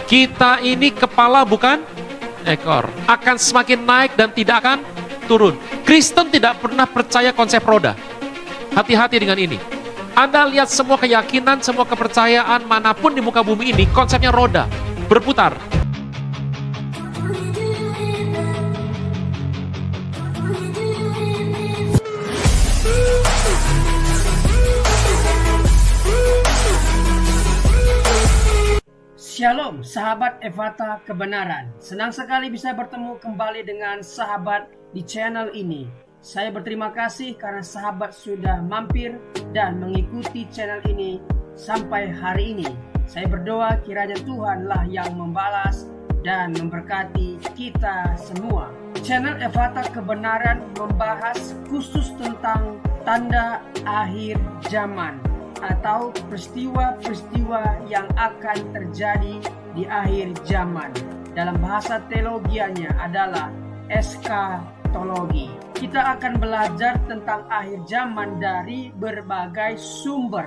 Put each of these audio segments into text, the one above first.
Kita ini kepala bukan ekor. Akan semakin naik dan tidak akan turun. Kristen tidak pernah percaya konsep roda. Hati-hati dengan ini. Anda lihat semua keyakinan, semua kepercayaan manapun di muka bumi ini, konsepnya roda, berputar. Shalom sahabat Ephata Kebenaran. Senang sekali bisa bertemu kembali dengan sahabat di channel ini. Saya berterima kasih karena sahabat sudah mampir dan mengikuti channel ini sampai hari ini. Saya berdoa kiranya Tuhanlah yang membalas dan memberkati kita semua. Channel Ephata Kebenaran membahas khusus tentang tanda akhir zaman atau peristiwa-peristiwa yang akan terjadi di akhir zaman. Dalam bahasa teologianya adalah eskatologi. Kita akan belajar tentang akhir zaman dari berbagai sumber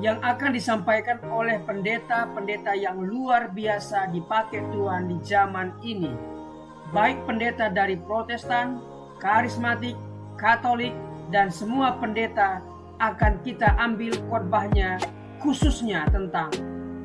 yang akan disampaikan oleh pendeta-pendeta yang luar biasa dipakai Tuhan di zaman ini. Baik pendeta dari Protestan, Karismatik, Katolik, dan semua pendeta akan kita ambil khotbahnya khususnya tentang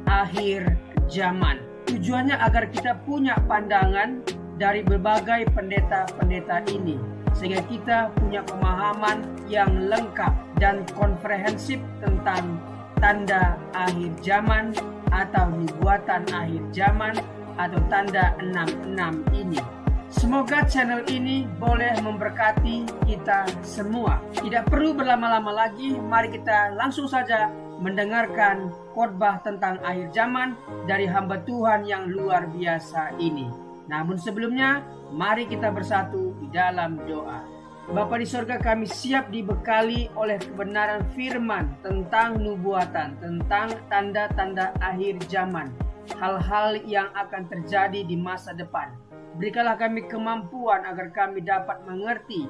akhir zaman. Tujuannya agar kita punya pandangan dari berbagai pendeta-pendeta ini, sehingga kita punya pemahaman yang lengkap dan komprehensif tentang tanda akhir zaman atau nubuatan akhir zaman atau tanda 66 ini. Semoga channel ini boleh memberkati kita semua. Tidak perlu berlama-lama lagi, mari kita langsung saja mendengarkan khotbah tentang akhir zaman dari hamba Tuhan yang luar biasa ini. Namun sebelumnya, mari kita bersatu di dalam doa. Bapa di sorga, kami siap dibekali oleh kebenaran firman tentang nubuatan, tentang tanda-tanda akhir zaman, hal-hal yang akan terjadi di masa depan. Berikanlah kami kemampuan agar kami dapat mengerti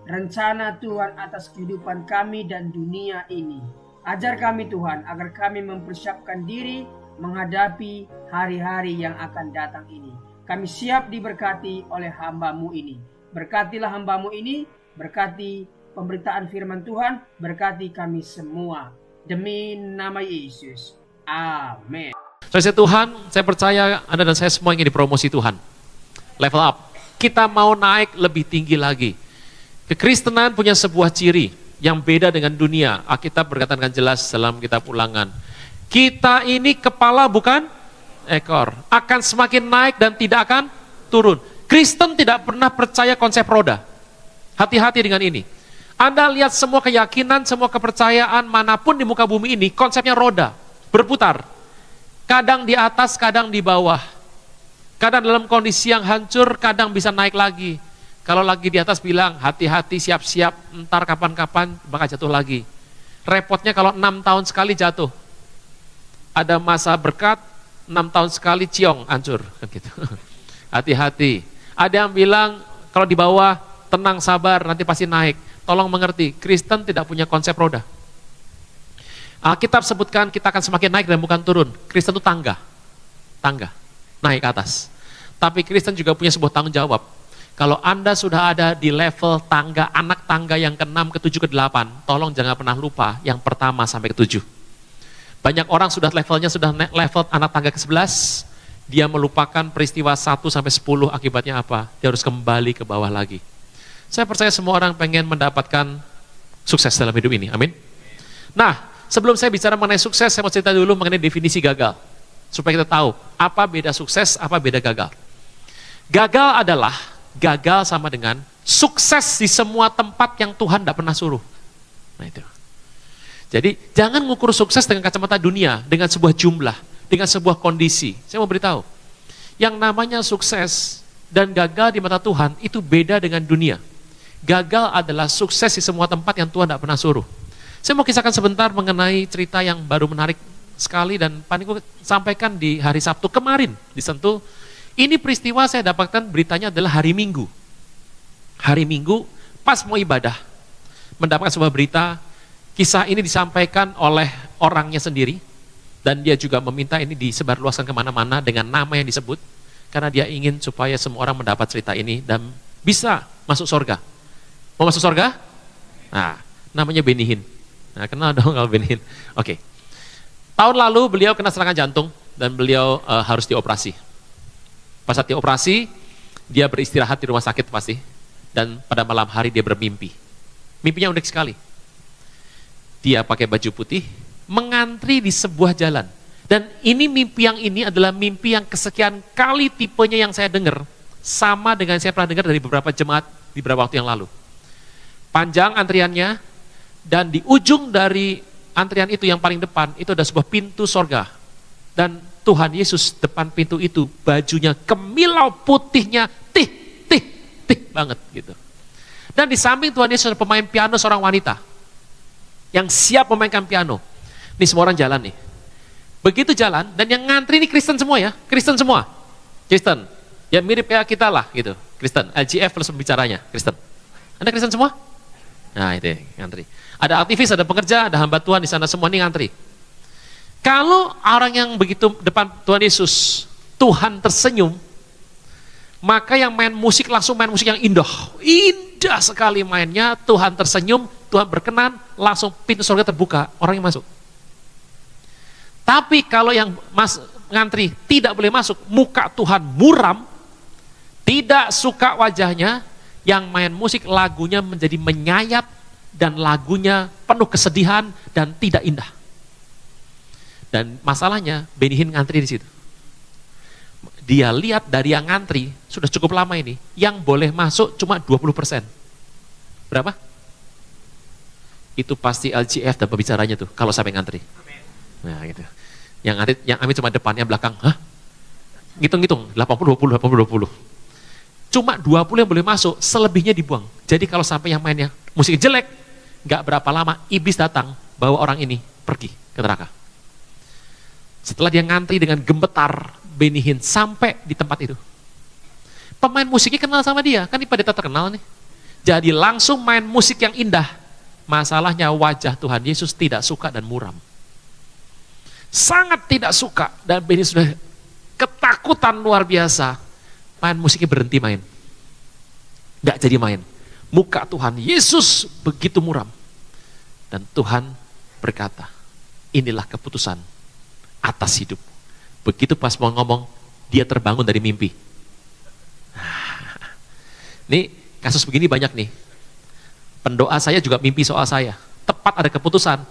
rencana Tuhan atas kehidupan kami dan dunia ini. Ajar kami Tuhan agar kami mempersiapkan diri menghadapi hari-hari yang akan datang ini. Kami siap diberkati oleh hamba-Mu ini. Berkatilah hamba-Mu ini, berkati pemberitaan firman Tuhan, berkati kami semua. Demi nama Yesus. Amin. Saudara Tuhan, saya percaya Anda dan saya semua ingin dipromosi Tuhan. Level up. Kita mau naik lebih tinggi lagi. Kekristenan punya sebuah ciri yang beda dengan dunia. Alkitab berkata dengan jelas dalam kitab Ulangan. Kita ini kepala bukan ekor. Akan semakin naik dan tidak akan turun. Kristen tidak pernah percaya konsep roda. Hati-hati dengan ini. Anda lihat semua keyakinan, semua kepercayaan manapun di muka bumi ini, konsepnya roda. Berputar. Kadang di atas, kadang di bawah. Kadang dalam kondisi yang hancur, kadang bisa naik lagi. Kalau lagi di atas bilang, hati-hati, siap-siap, ntar kapan-kapan bakal jatuh lagi. Repotnya kalau 6 tahun sekali jatuh. Ada masa berkat, 6 tahun sekali ciong, hancur. Gitu. Hati-hati. Ada yang bilang, kalau di bawah, tenang, sabar, nanti pasti naik. Tolong mengerti, Kristen tidak punya konsep roda. Alkitab sebutkan kita akan semakin naik dan bukan turun. Kristen itu tangga. Tangga. Naik ke atas. Tapi Kristen juga punya sebuah tanggung jawab. Kalau Anda sudah ada di level tangga, anak tangga yang ke-6, ke-7, ke-8, tolong jangan pernah lupa yang pertama sampai ke-7. Banyak orang sudah levelnya sudah level anak tangga ke-11, dia melupakan peristiwa 1 sampai 10, akibatnya apa? Dia harus kembali ke bawah lagi. Saya percaya semua orang pengen mendapatkan sukses dalam hidup ini, amin. Nah, sebelum saya bicara mengenai sukses, saya mau cerita dulu mengenai definisi gagal. Supaya kita tahu apa beda sukses, apa beda gagal. Gagal adalah gagal sama dengan sukses di semua tempat yang Tuhan tidak pernah suruh. Nah itu. Jadi jangan mengukur sukses dengan kacamata dunia, dengan sebuah jumlah, dengan sebuah kondisi. Saya mau beritahu, yang namanya sukses dan gagal di mata Tuhan itu beda dengan dunia. Gagal adalah sukses di semua tempat yang Tuhan tidak pernah suruh. Saya mau kisahkan sebentar mengenai cerita yang baru menarik sekali dan Paniku sampaikan di hari Sabtu kemarin di Sentul. Ini peristiwa saya dapatkan beritanya adalah hari Minggu. Hari Minggu pas mau ibadah mendapatkan sebuah berita. Kisah ini disampaikan oleh orangnya sendiri Dan dia juga meminta ini disebarluaskan kemana-mana dengan nama yang disebut, karena dia ingin supaya semua orang mendapat cerita ini dan bisa masuk surga. Mau masuk surga? Nah, namanya Benny Hinn. Nah, kenal dong kalau Benny Hinn. Oke. Tahun lalu beliau kena serangan jantung dan beliau harus dioperasi. Pas saat dioperasi, dia beristirahat di rumah sakit pasti. Dan pada malam hari dia bermimpi. Mimpinya unik sekali. Dia pakai baju putih, mengantri di sebuah jalan. Dan ini mimpi yang ini adalah mimpi yang kesekian kali tipenya yang saya dengar. Sama dengan saya pernah dengar dari beberapa jemaat di beberapa waktu yang lalu. Panjang antriannya, dan di ujung dari antrian itu yang paling depan, itu ada sebuah pintu sorga. Dan Tuhan Yesus depan pintu itu, bajunya kemilau putihnya, tih banget gitu. Dan di samping Tuhan Yesus ada pemain piano seorang wanita, yang siap memainkan piano. Ini semua orang jalan nih. Begitu jalan, dan yang ngantri ini Kristen semua ya, Kristen semua. Kristen, ya mirip kayak kita lah gitu, Kristen, LGF plus pembicaranya, Kristen. Anda Kristen semua? Nah itu ya, ngantri. Ada aktivis, ada pekerja, ada hamba Tuhan di sana, semua ini ngantri. Kalau orang yang begitu depan Tuhan Yesus, Tuhan tersenyum, maka yang main musik langsung main musik yang indah. Indah sekali mainnya, Tuhan tersenyum, Tuhan berkenan, langsung pintu surga terbuka, orang yang masuk. Tapi kalau yang ngantri tidak boleh masuk, muka Tuhan muram, tidak suka wajahnya, yang main musik lagunya menjadi menyayat, dan lagunya penuh kesedihan dan tidak indah. Dan masalahnya Benny Hinn ngantri di situ. Dia lihat dari yang ngantri sudah cukup lama ini, yang boleh masuk cuma 20%. Berapa? Itu pasti LGF dan pembicaranya tuh kalau sampai ngantri. Nah gitu. Yang amin cuma depannya, belakang, hah? Ngitung-ngitung, 80-20, 80-20. Cuma 20 yang boleh masuk, selebihnya dibuang. Jadi kalau sampai yang mainnya musik jelek, nggak berapa lama, iblis datang, bawa orang ini pergi ke neraka. Setelah dia ngantri dengan gemetar, Benny Hinn sampai di tempat itu. Pemain musiknya kenal sama dia, kan ini pendeta terkenal nih. Jadi langsung main musik yang indah. Masalahnya wajah Tuhan Yesus tidak suka dan muram. Sangat tidak suka, dan Benny sudah ketakutan luar biasa. Main musiknya berhenti main. Nggak jadi main. Muka Tuhan Yesus begitu muram. Dan Tuhan berkata, inilah keputusan atas hidup. Begitu pas mau ngomong, dia terbangun dari mimpi. Nih, kasus begini banyak nih. Pendoa saya juga mimpi soal saya. Tepat ada keputusan,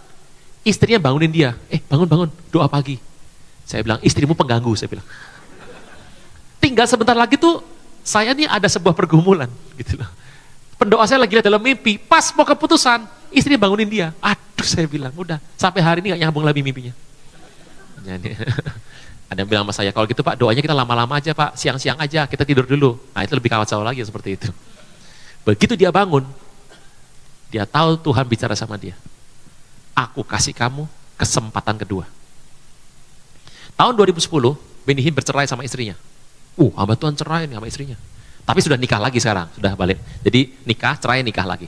istrinya bangunin dia. Bangun, doa pagi. Saya bilang, istrimu pengganggu, saya bilang. Tinggal sebentar lagi tuh, saya nih ada sebuah pergumulan. Gitu loh. Pendoa saya lagi lihat dalam mimpi, pas mau keputusan, istrinya bangunin dia. Aduh, saya bilang, udah, sampai hari ini gak nyambung lagi mimpinya. Jadi, ada yang bilang sama saya, kalau gitu Pak, doanya kita lama-lama aja Pak, siang-siang aja, kita tidur dulu. Nah itu lebih kacau lagi seperti itu. Begitu dia bangun, dia tahu Tuhan bicara sama dia. Aku kasih kamu kesempatan kedua. Tahun 2010, Benny Hinn bercerai sama istrinya. Hamba Tuhan cerai nih sama istrinya. Tapi sudah nikah lagi sekarang, sudah balik. Jadi nikah, cerai, nikah lagi.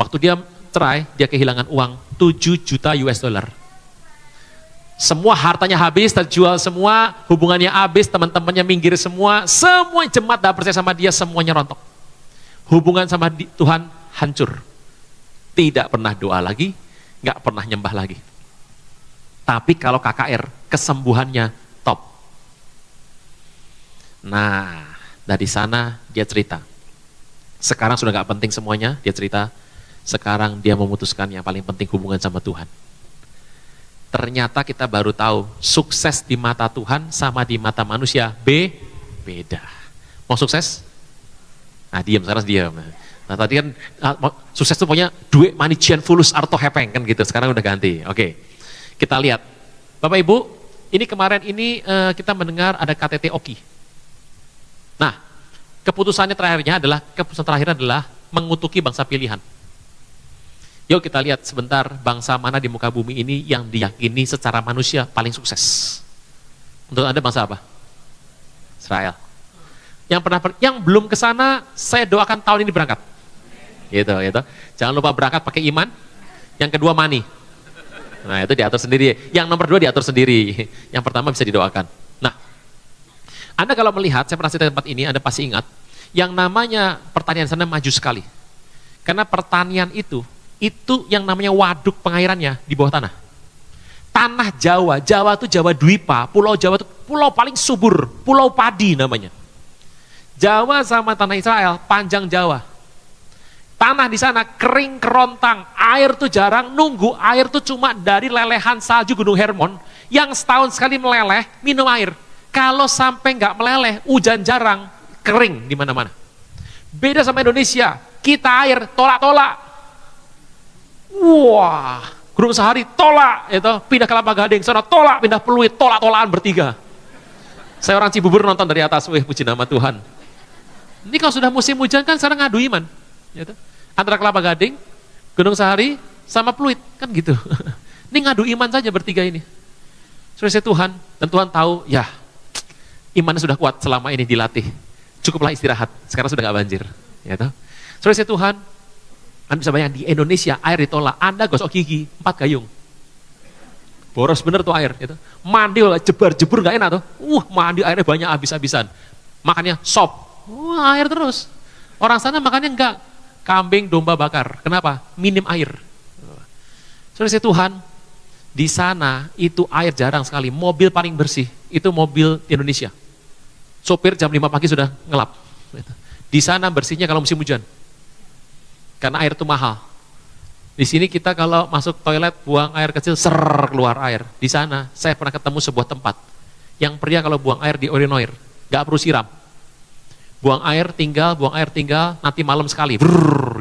Waktu dia cerai, dia kehilangan uang 7 juta US dollar. Semua hartanya habis, terjual semua, hubungannya habis, teman-temannya minggir semua jemaat tidak percaya sama dia, semuanya rontok. Hubungan sama Tuhan hancur. Tidak pernah doa lagi, nggak pernah nyembah lagi. Tapi kalau KKR, kesembuhannya top. Nah, dari sana dia cerita. Sekarang sudah nggak penting semuanya, dia cerita. Sekarang dia memutuskan yang paling penting hubungan sama Tuhan. Ternyata kita baru tahu, sukses di mata Tuhan sama di mata manusia beda. Mau sukses? Nah diam, sekarang diam. Nah tadi kan sukses itu punya duit manician fulus arto hepeng kan gitu, sekarang udah ganti. Oke, kita lihat. Bapak Ibu, ini kemarin ini kita mendengar ada KTT Oki. Nah, keputusan terakhir adalah mengutuki bangsa pilihan. Yuk kita lihat sebentar bangsa mana di muka bumi ini yang diyakini secara manusia paling sukses. Menurut Anda bangsa apa? Israel. Yang belum ke sana, saya doakan tahun ini berangkat. Gitu. Jangan lupa berangkat pakai iman. Yang kedua money. Nah itu diatur sendiri. Yang nomor 2 diatur sendiri. Yang pertama bisa didoakan. Nah, Anda kalau melihat, saya pernah cerita tempat ini, Anda pasti ingat, yang namanya pertanian sana maju sekali. Karena pertanian itu yang namanya waduk pengairannya di bawah tanah. Tanah Jawa itu Jawa Dwipa, Pulau Jawa itu pulau paling subur, pulau padi namanya. Jawa sama tanah Israel, panjang Jawa. Tanah di sana kering kerontang, air tuh jarang, nunggu air tuh cuma dari lelehan salju Gunung Hermon, yang setahun sekali meleleh, minum air. Kalau sampai nggak meleleh, hujan jarang, kering di mana-mana. Beda sama Indonesia, kita air tolak-tolak. Wah, Gunung Sahari tolak, itu pindah ke Kelapa Gading, sana tolak, pindah Pluit, tolak-tolakan bertiga. Saya orang Cibubur nonton dari atas, wih puji nama Tuhan. Ini kalau sudah musim hujan kan sekarang ngadu iman. Gitu. Antara Kelapa Gading, Gunung Sahari, sama Pluit, kan gitu. Ini ngadu iman saja bertiga ini. Saudara Tuhan, dan Tuhan tahu, ya imannya sudah kuat selama ini dilatih. Cukuplah istirahat, sekarang sudah gak banjir. Gitu. Saudara Tuhan, Anda bisa bayangkan di Indonesia air ditolak, Anda gosok gigi, 4 gayung. Boros bener tuh air. Gitu. Mandi, jebar-jebur gak enak tuh. Mandi airnya banyak habis-habisan. Makannya sop, air terus. Orang sana makannya enggak, kambing domba bakar. Kenapa? Minim air. Saudara Tuhan, di sana itu air jarang sekali. Mobil paling bersih itu mobil di Indonesia. Sopir jam 5 pagi sudah ngelap. Di sana bersihnya kalau musim hujan. Karena air itu mahal. Di sini kita kalau masuk toilet buang air kecil keluar air. Di sana saya pernah ketemu sebuah tempat yang pria kalau buang air di urinoir, nggak perlu siram. Buang air tinggal, nanti malam sekali,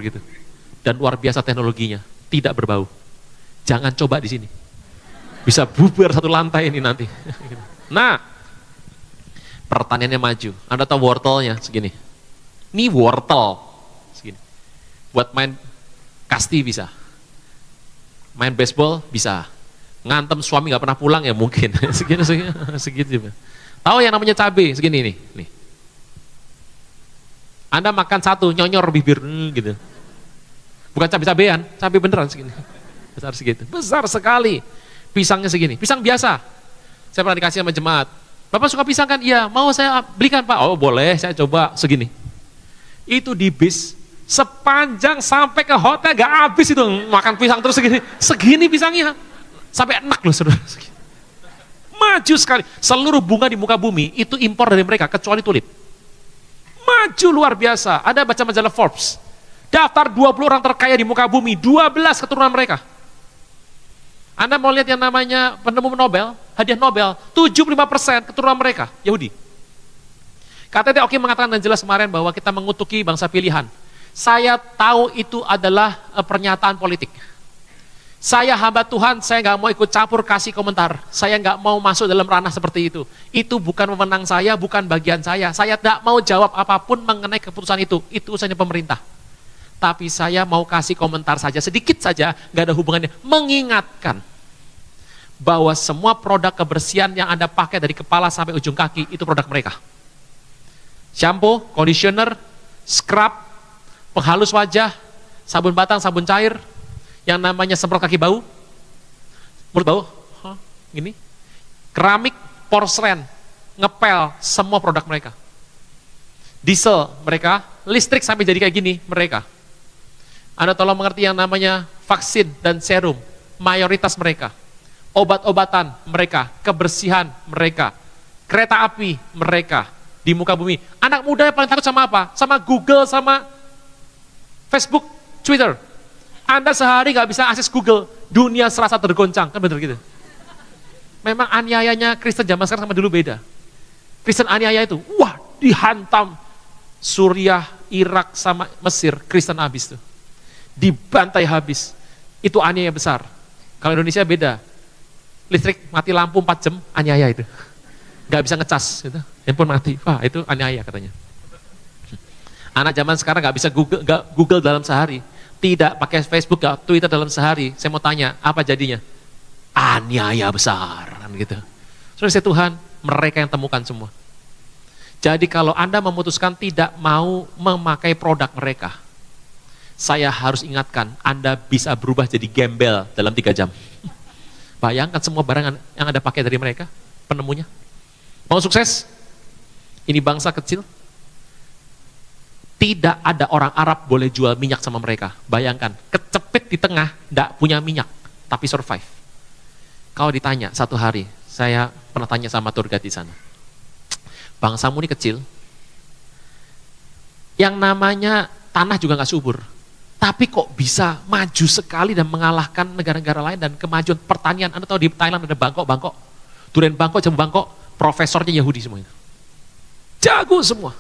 gitu. Dan luar biasa teknologinya, tidak berbau. Jangan coba di sini. Bisa bubar satu lantai ini nanti. Nah, pertaniannya maju. Anda tahu wortelnya segini. Ini wortel segini. Buat main kasti bisa. Main baseball bisa. Ngantem suami nggak pernah pulang ya mungkin. Segitu. Tahu yang namanya cabai segini nih. Nih. Anda makan satu, nyonyor bibir, gitu. Bukan cabai-cabean, cabai beneran segini. Besar segitu, besar sekali. Pisangnya segini, pisang biasa. Saya pernah dikasih sama jemaat. Bapak suka pisang kan? Iya, mau saya belikan Pak. Oh boleh, saya coba segini. Itu di bis, sepanjang sampai ke hotel gak habis itu. Makan pisang terus segini. Segini pisangnya. Sampai enak loh saudara. Maju sekali. Seluruh bunga di muka bumi itu impor dari mereka, kecuali tulip. Maju luar biasa. Ada baca majalah Forbes. Daftar 20 orang terkaya di muka bumi, 12 keturunan mereka. Anda mau lihat yang namanya penemu Nobel, hadiah Nobel, 75% keturunan mereka, Yahudi. KTT Oki mengatakan dan jelas kemarin bahwa kita mengutuki bangsa pilihan. Saya tahu itu adalah pernyataan politik. Saya hamba Tuhan, saya nggak mau ikut campur kasih komentar. Saya nggak mau masuk dalam ranah seperti itu. Itu bukan wewenang saya, bukan bagian saya. Saya tidak mau jawab apapun mengenai keputusan itu. Itu urusannya pemerintah. Tapi saya mau kasih komentar saja, sedikit saja, nggak ada hubungannya. Mengingatkan bahwa semua produk kebersihan yang Anda pakai dari kepala sampai ujung kaki, itu produk mereka. Shampoo, conditioner, scrub, penghalus wajah, sabun batang, sabun cair, yang namanya semprot kaki bau, mulut bau, gini, keramik, porselen, ngepel, semua produk mereka. Diesel mereka, listrik sampai jadi kayak gini mereka. Anda tolong mengerti yang namanya vaksin dan serum, mayoritas mereka. Obat-obatan mereka, kebersihan mereka, kereta api mereka di muka bumi. Anak muda yang paling takut sama apa? Sama Google, sama Facebook, Twitter. Anda sehari gak bisa akses Google, dunia serasa tergoncang, kan bener gitu. Memang aniayanya Kristen zaman sekarang sama dulu beda. Kristen aniaya itu, wah dihantam Suriah, Irak sama Mesir, Kristen habis tuh. Dibantai habis. Itu aniaya besar. Kalau Indonesia beda. Listrik mati lampu 4 jam, aniaya itu. Gak bisa ngecas, gitu. Handphone mati, wah itu aniaya katanya. Anak zaman sekarang gak bisa Google dalam sehari. Tidak pakai Facebook, gak Twitter dalam sehari. Saya mau tanya, apa jadinya? Aniaya besar, kan gitu. Saudara Tuhan, mereka yang temukan semua. Jadi kalau Anda memutuskan tidak mau memakai produk mereka, saya harus ingatkan, Anda bisa berubah jadi gembel dalam 3 jam. Bayangkan semua barang yang Anda pakai dari mereka, penemunya. Mau sukses? Ini bangsa kecil. Tidak ada orang Arab boleh jual minyak sama mereka. Bayangkan, kecepit di tengah, tidak punya minyak, tapi survive. Kalau ditanya satu hari, saya pernah tanya sama tour guide di sana, bangsamu ini kecil, yang namanya tanah juga nggak subur, tapi kok bisa maju sekali dan mengalahkan negara-negara lain dan kemajuan pertanian. Anda tahu di Thailand ada Bangkok, durian Bangkok, jamu Bangkok, profesornya Yahudi semua itu. Jago semua.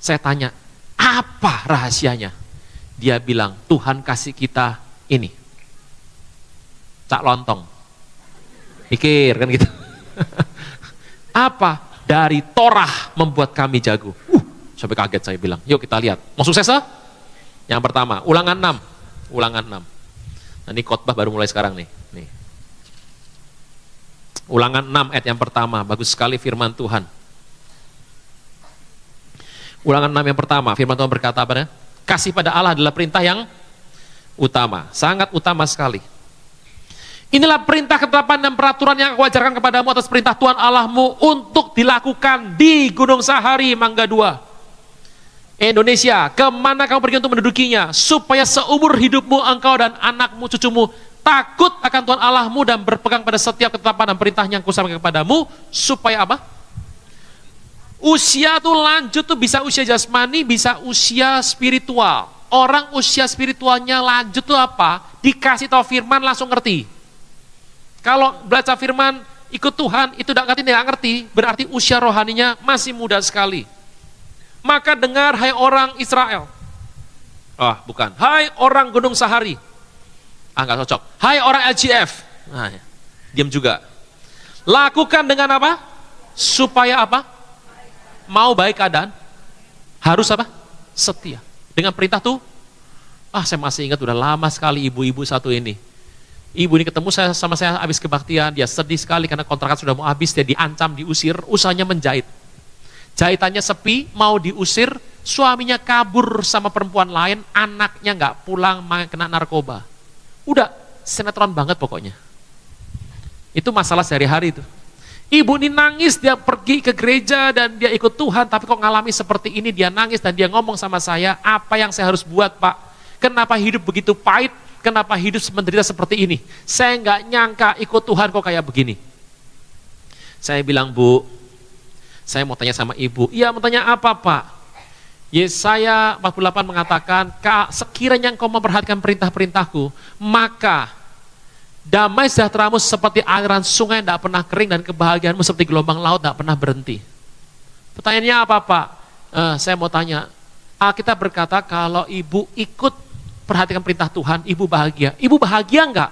Saya tanya, apa rahasianya? Dia bilang, Tuhan kasih kita ini. Cak lontong. Pikir kan gitu. Apa? Dari Torah membuat kami jago. Sampai kaget saya bilang, yuk kita lihat. Mau sukses lah? Yang pertama, Ulangan 6. Ulangan 6. Nah, ini khotbah baru mulai sekarang nih. Ulangan 6 ayat yang pertama, bagus sekali firman Tuhan. Ulangan 6 yang pertama, firman Tuhan berkata apa? Kasih pada Allah adalah perintah yang utama, sangat utama sekali. Inilah perintah, ketetapan dan peraturan yang aku ajarkan kepadamu atas perintah Tuhan Allahmu untuk dilakukan di Gunung Sahari, Mangga 2. Indonesia, kemana kamu pergi untuk mendudukinya, supaya seumur hidupmu engkau dan anakmu, cucumu takut akan Tuhan Allahmu dan berpegang pada setiap ketetapan dan perintahnya yang kusampaikan kepadamu, supaya apa? Usia tuh lanjut tuh, bisa usia jasmani, bisa usia spiritual. Orang usia spiritualnya lanjut tuh apa? Dikasih tahu firman langsung ngerti. Kalau baca firman ikut Tuhan itu tidak ngerti, berarti usia rohaninya masih muda sekali. Maka dengar hai orang Israel. Bukan. Hai orang Gunung Sahari. Nggak cocok. Hai orang LGF. Nah, ya. Diam juga. Lakukan dengan apa? Supaya apa? Mau baik keadaan. Harus apa? Setia. Dengan perintah tuh. Saya masih ingat udah lama sekali ibu-ibu satu ini. Ibu ini ketemu sama saya habis kebaktian. Dia sedih sekali karena kontrakan sudah mau habis. Dia diancam, diusir. Usahanya menjahit. Jahitannya sepi, mau diusir, suaminya kabur sama perempuan lain, anaknya nggak pulang, kena narkoba. Udah sinetron banget pokoknya. Itu masalah sehari-hari itu. Ibu ini nangis, dia pergi ke gereja dan dia ikut Tuhan, tapi kok ngalami seperti ini, dia nangis dan dia ngomong sama saya, apa yang saya harus buat Pak? Kenapa hidup begitu pahit? Kenapa hidup menderita seperti ini? Saya nggak nyangka ikut Tuhan kok kayak begini. Saya bilang, Bu, saya mau tanya sama ibu. Iya, mau tanya apa Pak? Yesaya 48 mengatakan, sekiranya engkau memperhatikan perintah-perintahku, maka damai sejahteramu seperti aliran sungai yang tidak pernah kering dan kebahagiaanmu seperti gelombang laut tidak pernah berhenti. Pertanyaannya apa Pak? Saya mau tanya, kita berkata kalau ibu ikut perhatikan perintah Tuhan, ibu bahagia. Ibu bahagia enggak?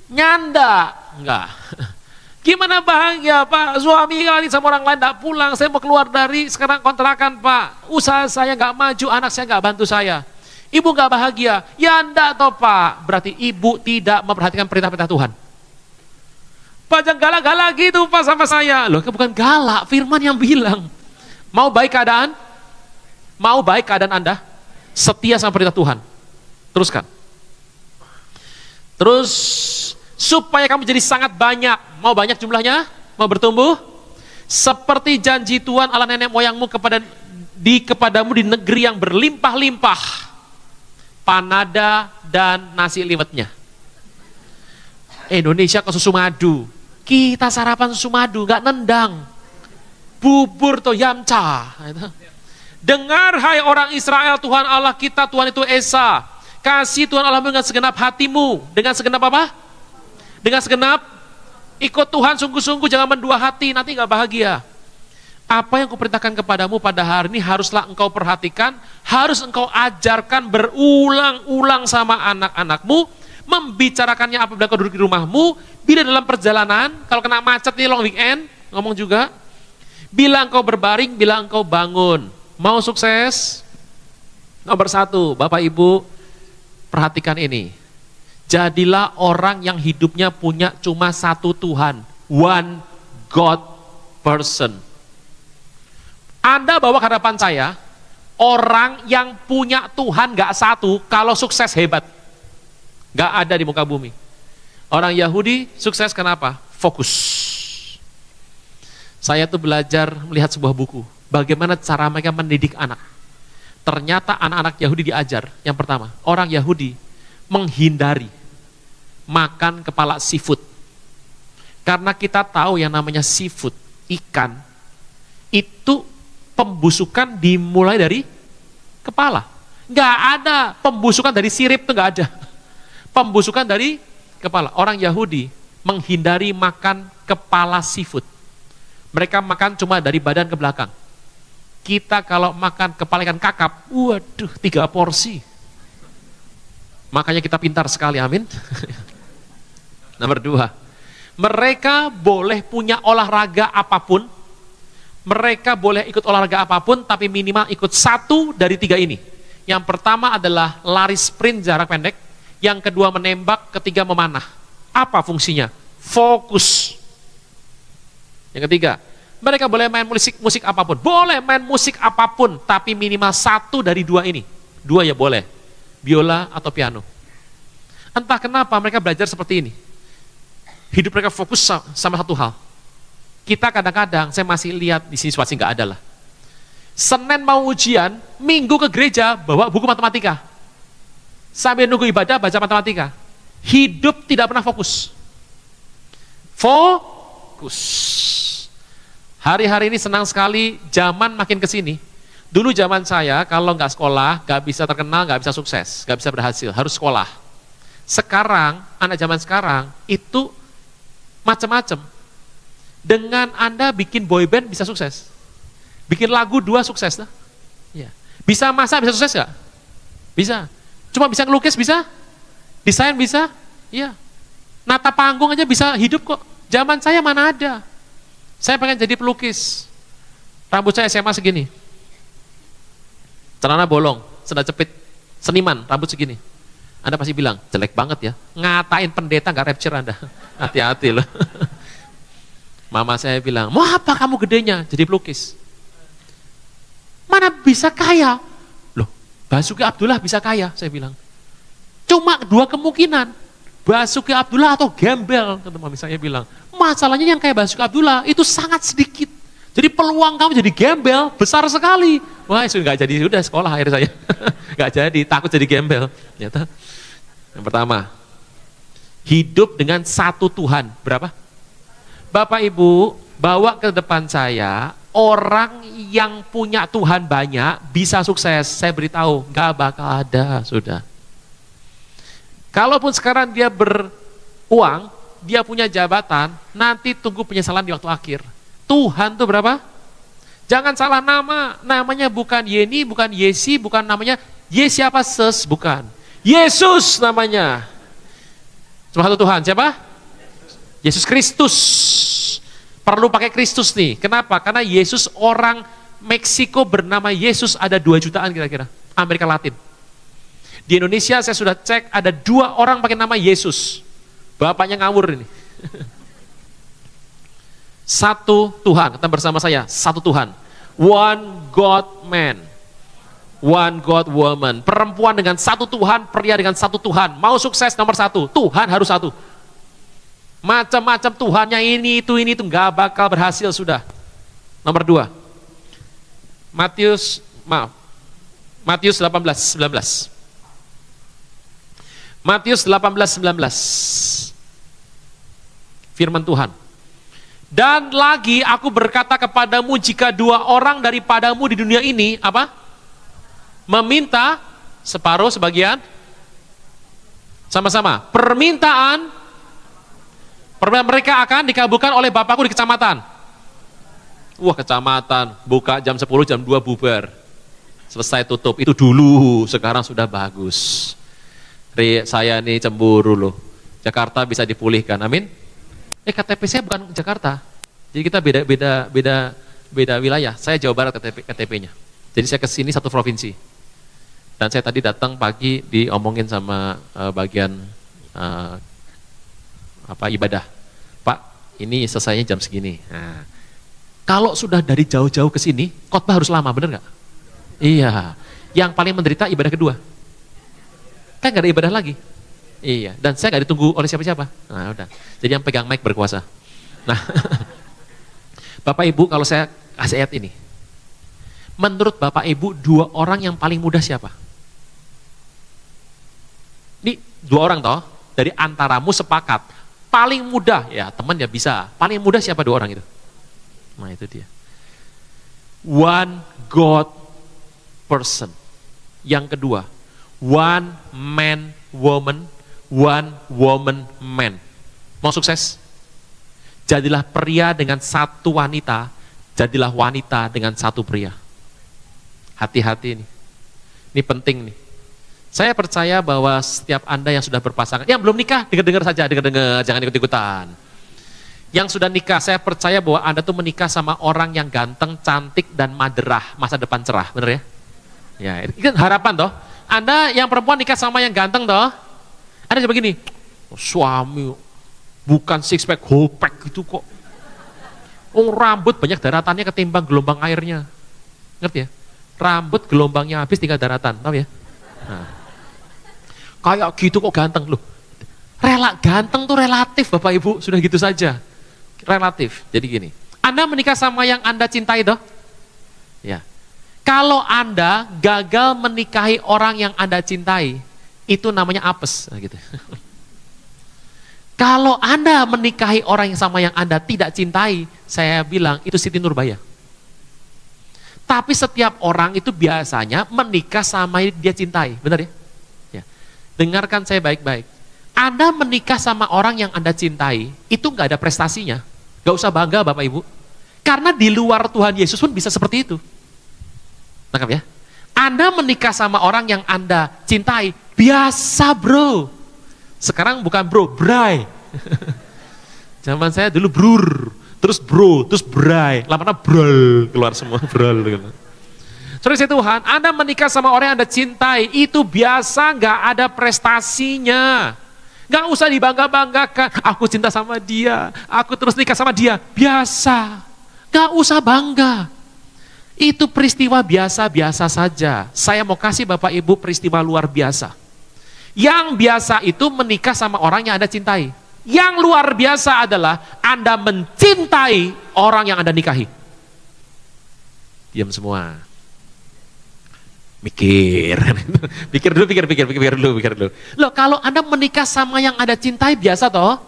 Nyanda? Enggak. Gimana bahagia Pak? Suami kali sama orang lain tidak pulang, saya mau keluar dari sekarang kontrakan Pak. Usaha saya nggak maju, anak saya nggak bantu saya. Ibu nggak bahagia? Ya enggak toh Pak. Berarti ibu tidak memperhatikan perintah-perintah Tuhan. Pak jangan galak-galak gitu Pak sama saya. Loh bukan galak, firman yang bilang. Mau baik keadaan? Mau baik keadaan Anda? Setia sama perintah Tuhan. Teruskan. Terus supaya kamu jadi sangat banyak. Mau banyak jumlahnya? Mau bertumbuh? Seperti janji Tuhan Allah nenek moyangmu kepadamu di negeri yang berlimpah-limpah panada dan nasi liwetnya. Indonesia ke susu madu. Kita sarapan susu madu, gak nendang. Bubur atau yamcha. Dengar hai orang Israel, Tuhan Allah kita, Tuhan itu Esa. Kasih Tuhan Allah dengan segenap hatimu. Dengan segenap apa? Dengan segenap ikut Tuhan sungguh-sungguh, jangan mendua hati, nanti gak bahagia. Apa yang kuperintahkan kepadamu pada hari ini haruslah engkau perhatikan, harus engkau ajarkan berulang-ulang sama anak-anakmu, membicarakannya apabila kau duduk di rumahmu, bila dalam perjalanan, kalau kena macet nih long weekend, ngomong juga, bila engkau berbaring, bila engkau bangun. Mau sukses? Nomor 1, Bapak Ibu, perhatikan ini. Jadilah orang yang hidupnya punya cuma satu Tuhan, one God person. Anda bawa ke hadapan saya, orang yang punya Tuhan gak satu, kalau sukses hebat. Gak ada di muka bumi. Orang Yahudi sukses kenapa? Fokus. Saya tuh belajar melihat sebuah buku, bagaimana cara mereka mendidik anak. Ternyata anak-anak Yahudi diajar, yang pertama, orang Yahudi menghindari makan kepala seafood. Karena kita tahu yang namanya seafood, ikan, itu pembusukan dimulai dari kepala. Nggak ada pembusukan dari sirip, itu nggak ada. Pembusukan dari kepala. Orang Yahudi menghindari makan kepala seafood. Mereka makan cuma dari badan ke belakang. Kita kalau makan kepala ikan kakap, waduh, 3 porsi. Makanya kita pintar sekali, amin. Nomor 2, mereka boleh punya olahraga apapun, mereka boleh ikut olahraga apapun, tapi minimal ikut 1 dari 3 ini. Yang pertama adalah lari sprint jarak pendek, yang kedua menembak, ketiga memanah. Apa fungsinya? Fokus. Yang ketiga, mereka boleh main musik apapun, boleh main musik apapun, tapi minimal 1 dari 2 ini. 2 ya boleh, biola atau piano. Entah kenapa mereka belajar seperti ini. Hidup mereka fokus sama satu hal. Kita kadang-kadang, saya masih lihat di sini pasti nggak ada lah. Senin mau ujian, Minggu ke gereja bawa buku matematika. Sambil nunggu ibadah baca matematika. Hidup tidak pernah fokus. Fokus. Hari-hari ini senang sekali, zaman makin ke sini. Dulu zaman saya, kalau nggak sekolah, nggak bisa terkenal, nggak bisa sukses, nggak bisa berhasil, harus sekolah. Sekarang, anak zaman sekarang, itu macam-macam. Dengan Anda bikin boyband bisa sukses. Bikin lagu 2 sukses. Nah? Ya. Bisa masak, bisa sukses nggak? Bisa. Cuma bisa ngelukis, bisa? Desain bisa? Iya. Nata panggung aja bisa hidup kok. Zaman saya mana ada. Saya pengen jadi pelukis. Rambut saya SMA segini. Celana bolong, sendal jepit. Seniman, rambut segini. Anda pasti bilang, jelek banget ya. Ngatain pendeta gak rapture Anda. Hati-hati loh. Mama saya bilang, mau apa kamu gedenya? Jadi pelukis. Mana bisa kaya? Loh, Basuki Abdullah bisa kaya, saya bilang. Cuma 2 kemungkinan. Basuki Abdullah atau gembel, kata mami saya bilang. Masalahnya yang kayak Basuki Abdullah itu sangat sedikit. Jadi peluang kamu jadi gembel besar sekali. Wah, itu nggak jadi, udah sekolah akhirnya saya. Nggak jadi, takut jadi gembel. Ternyata. Yang pertama, hidup dengan satu Tuhan. Berapa? Bapak Ibu, bawa ke depan saya, orang yang punya Tuhan banyak, bisa sukses. Saya beritahu, nggak bakal ada, sudah. Kalaupun sekarang dia beruang, dia punya jabatan, nanti tunggu penyesalan di waktu akhir. Tuhan tuh berapa? Jangan salah nama, namanya bukan Yeni, bukan Yesi, bukan namanya Yesiapa Ses, bukan. Yesus namanya. Cuma satu Tuhan, siapa? Yesus Kristus. Perlu pakai Kristus nih, kenapa? Karena Yesus orang Meksiko bernama Yesus ada 2 jutaan kira-kira, Amerika Latin. Di Indonesia saya sudah cek ada 2 orang pakai nama Yesus. Bapaknya ngawur ini. Satu Tuhan, kata bersama saya, satu Tuhan. One God man, one God woman. Perempuan dengan satu Tuhan, pria dengan satu Tuhan. Mau sukses nomor 1, Tuhan harus satu. Macam-macam Tuhannya ini itu nggak bakal berhasil sudah. Nomor 2, Matius 18:19. Matius 18:19. Firman Tuhan. Dan lagi aku berkata kepadamu, jika 2 orang daripadamu di dunia ini, apa? Meminta separuh sebagian, sama-sama. Permintaan mereka akan dikabulkan oleh Bapakku di kecamatan. Wah, kecamatan, buka jam 10, jam 2 bubar. Selesai tutup, itu dulu, sekarang sudah bagus. Saya nih cemburu loh, Jakarta bisa dipulihkan, amin. KTP saya bukan Jakarta, jadi kita beda wilayah. Saya Jawa Barat KTP-nya. Jadi saya kesini satu provinsi. Dan saya tadi datang pagi diomongin sama bagian ibadah. Pak, ini selesainya jam segini. Nah, kalau sudah dari jauh-jauh ke sini, khotbah harus lama, bener nggak? Iya. Yang paling menderita ibadah kedua. Kan nggak ada ibadah lagi. Iya, dan saya nggak ditunggu oleh siapa-siapa. Nah, udah. Jadi yang pegang mic berkuasa. Nah, Bapak Ibu, kalau saya kasih ayat ini, menurut Bapak Ibu, 2 orang yang paling mudah siapa? Ini 2 orang toh, dari antaramu sepakat. Paling mudah, ya teman ya bisa. Paling mudah siapa 2 orang itu? Nah itu dia. One God person. Yang kedua, one man woman, one woman man. Mau sukses? Jadilah pria dengan 1 wanita, jadilah wanita dengan 1 pria. Hati-hati ini. Ini penting nih. Saya percaya bahwa setiap Anda yang sudah berpasangan, yang belum nikah, dengar-dengar saja, dengar-dengar, jangan ikut-ikutan. Yang sudah nikah, saya percaya bahwa Anda tuh menikah sama orang yang ganteng, cantik, dan maderah, masa depan cerah, bener ya? Ya, itu kan harapan toh. Anda yang perempuan nikah sama yang ganteng toh, Anda coba gini, oh, suami bukan six pack, whole pack gitu kok. Oh, rambut banyak daratannya ketimbang gelombang airnya. Ngerti ya? Rambut gelombangnya habis tinggal daratan, tahu ya? Nah. Kayak gitu kok ganteng loh. Ganteng tuh relatif Bapak Ibu, sudah gitu saja. Relatif. Jadi gini, Anda menikah sama yang Anda cintai toh? Ya. Kalau Anda gagal menikahi orang yang Anda cintai, itu namanya apes, nah, gitu. Kalau Anda menikahi orang yang sama yang Anda tidak cintai, saya bilang itu Siti Nurbaya. Tapi setiap orang itu biasanya menikah sama yang dia cintai, benar ya? Ya. Dengarkan saya baik-baik. Anda menikah sama orang yang Anda cintai, itu nggak ada prestasinya. Nggak usah bangga Bapak Ibu. Karena di luar Tuhan Yesus pun bisa seperti itu. Tangkap ya? Anda menikah sama orang yang Anda cintai, biasa bro. Sekarang bukan bro, bray. Zaman saya dulu brur, terus bro, terus bray. Lama-lama bral, keluar semua bral. Saudara Tuhan, Anda menikah sama orang yang Anda cintai, itu biasa, nggak ada prestasinya. Nggak usah dibangga-banggakan, aku cinta sama dia, aku terus nikah sama dia, biasa. Nggak usah bangga. Itu peristiwa biasa-biasa saja. Saya mau kasih Bapak Ibu peristiwa luar biasa. Yang biasa itu menikah sama orang yang Anda cintai. Yang luar biasa adalah Anda mencintai orang yang Anda nikahi. Diam semua. Mikir. Pikir dulu. Loh, kalau Anda menikah sama yang Anda cintai biasa toh.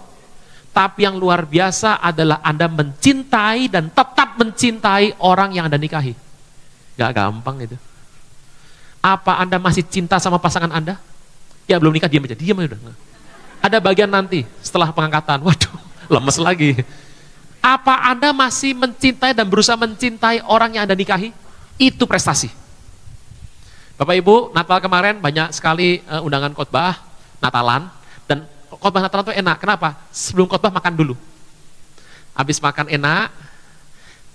Tapi yang luar biasa adalah Anda mencintai dan tetap mencintai orang yang Anda nikahi. Gak gampang itu. Apa Anda masih cinta sama pasangan Anda? Ya belum nikah, diam aja udah. Ada bagian nanti setelah pengangkatan, waduh lemes lagi. Apa Anda masih mencintai dan berusaha mencintai orang yang Anda nikahi? Itu prestasi. Bapak Ibu, Natal kemarin banyak sekali undangan khotbah Natalan, dan khotbah Natalan itu enak. Kenapa? Sebelum khotbah makan dulu. Habis makan enak.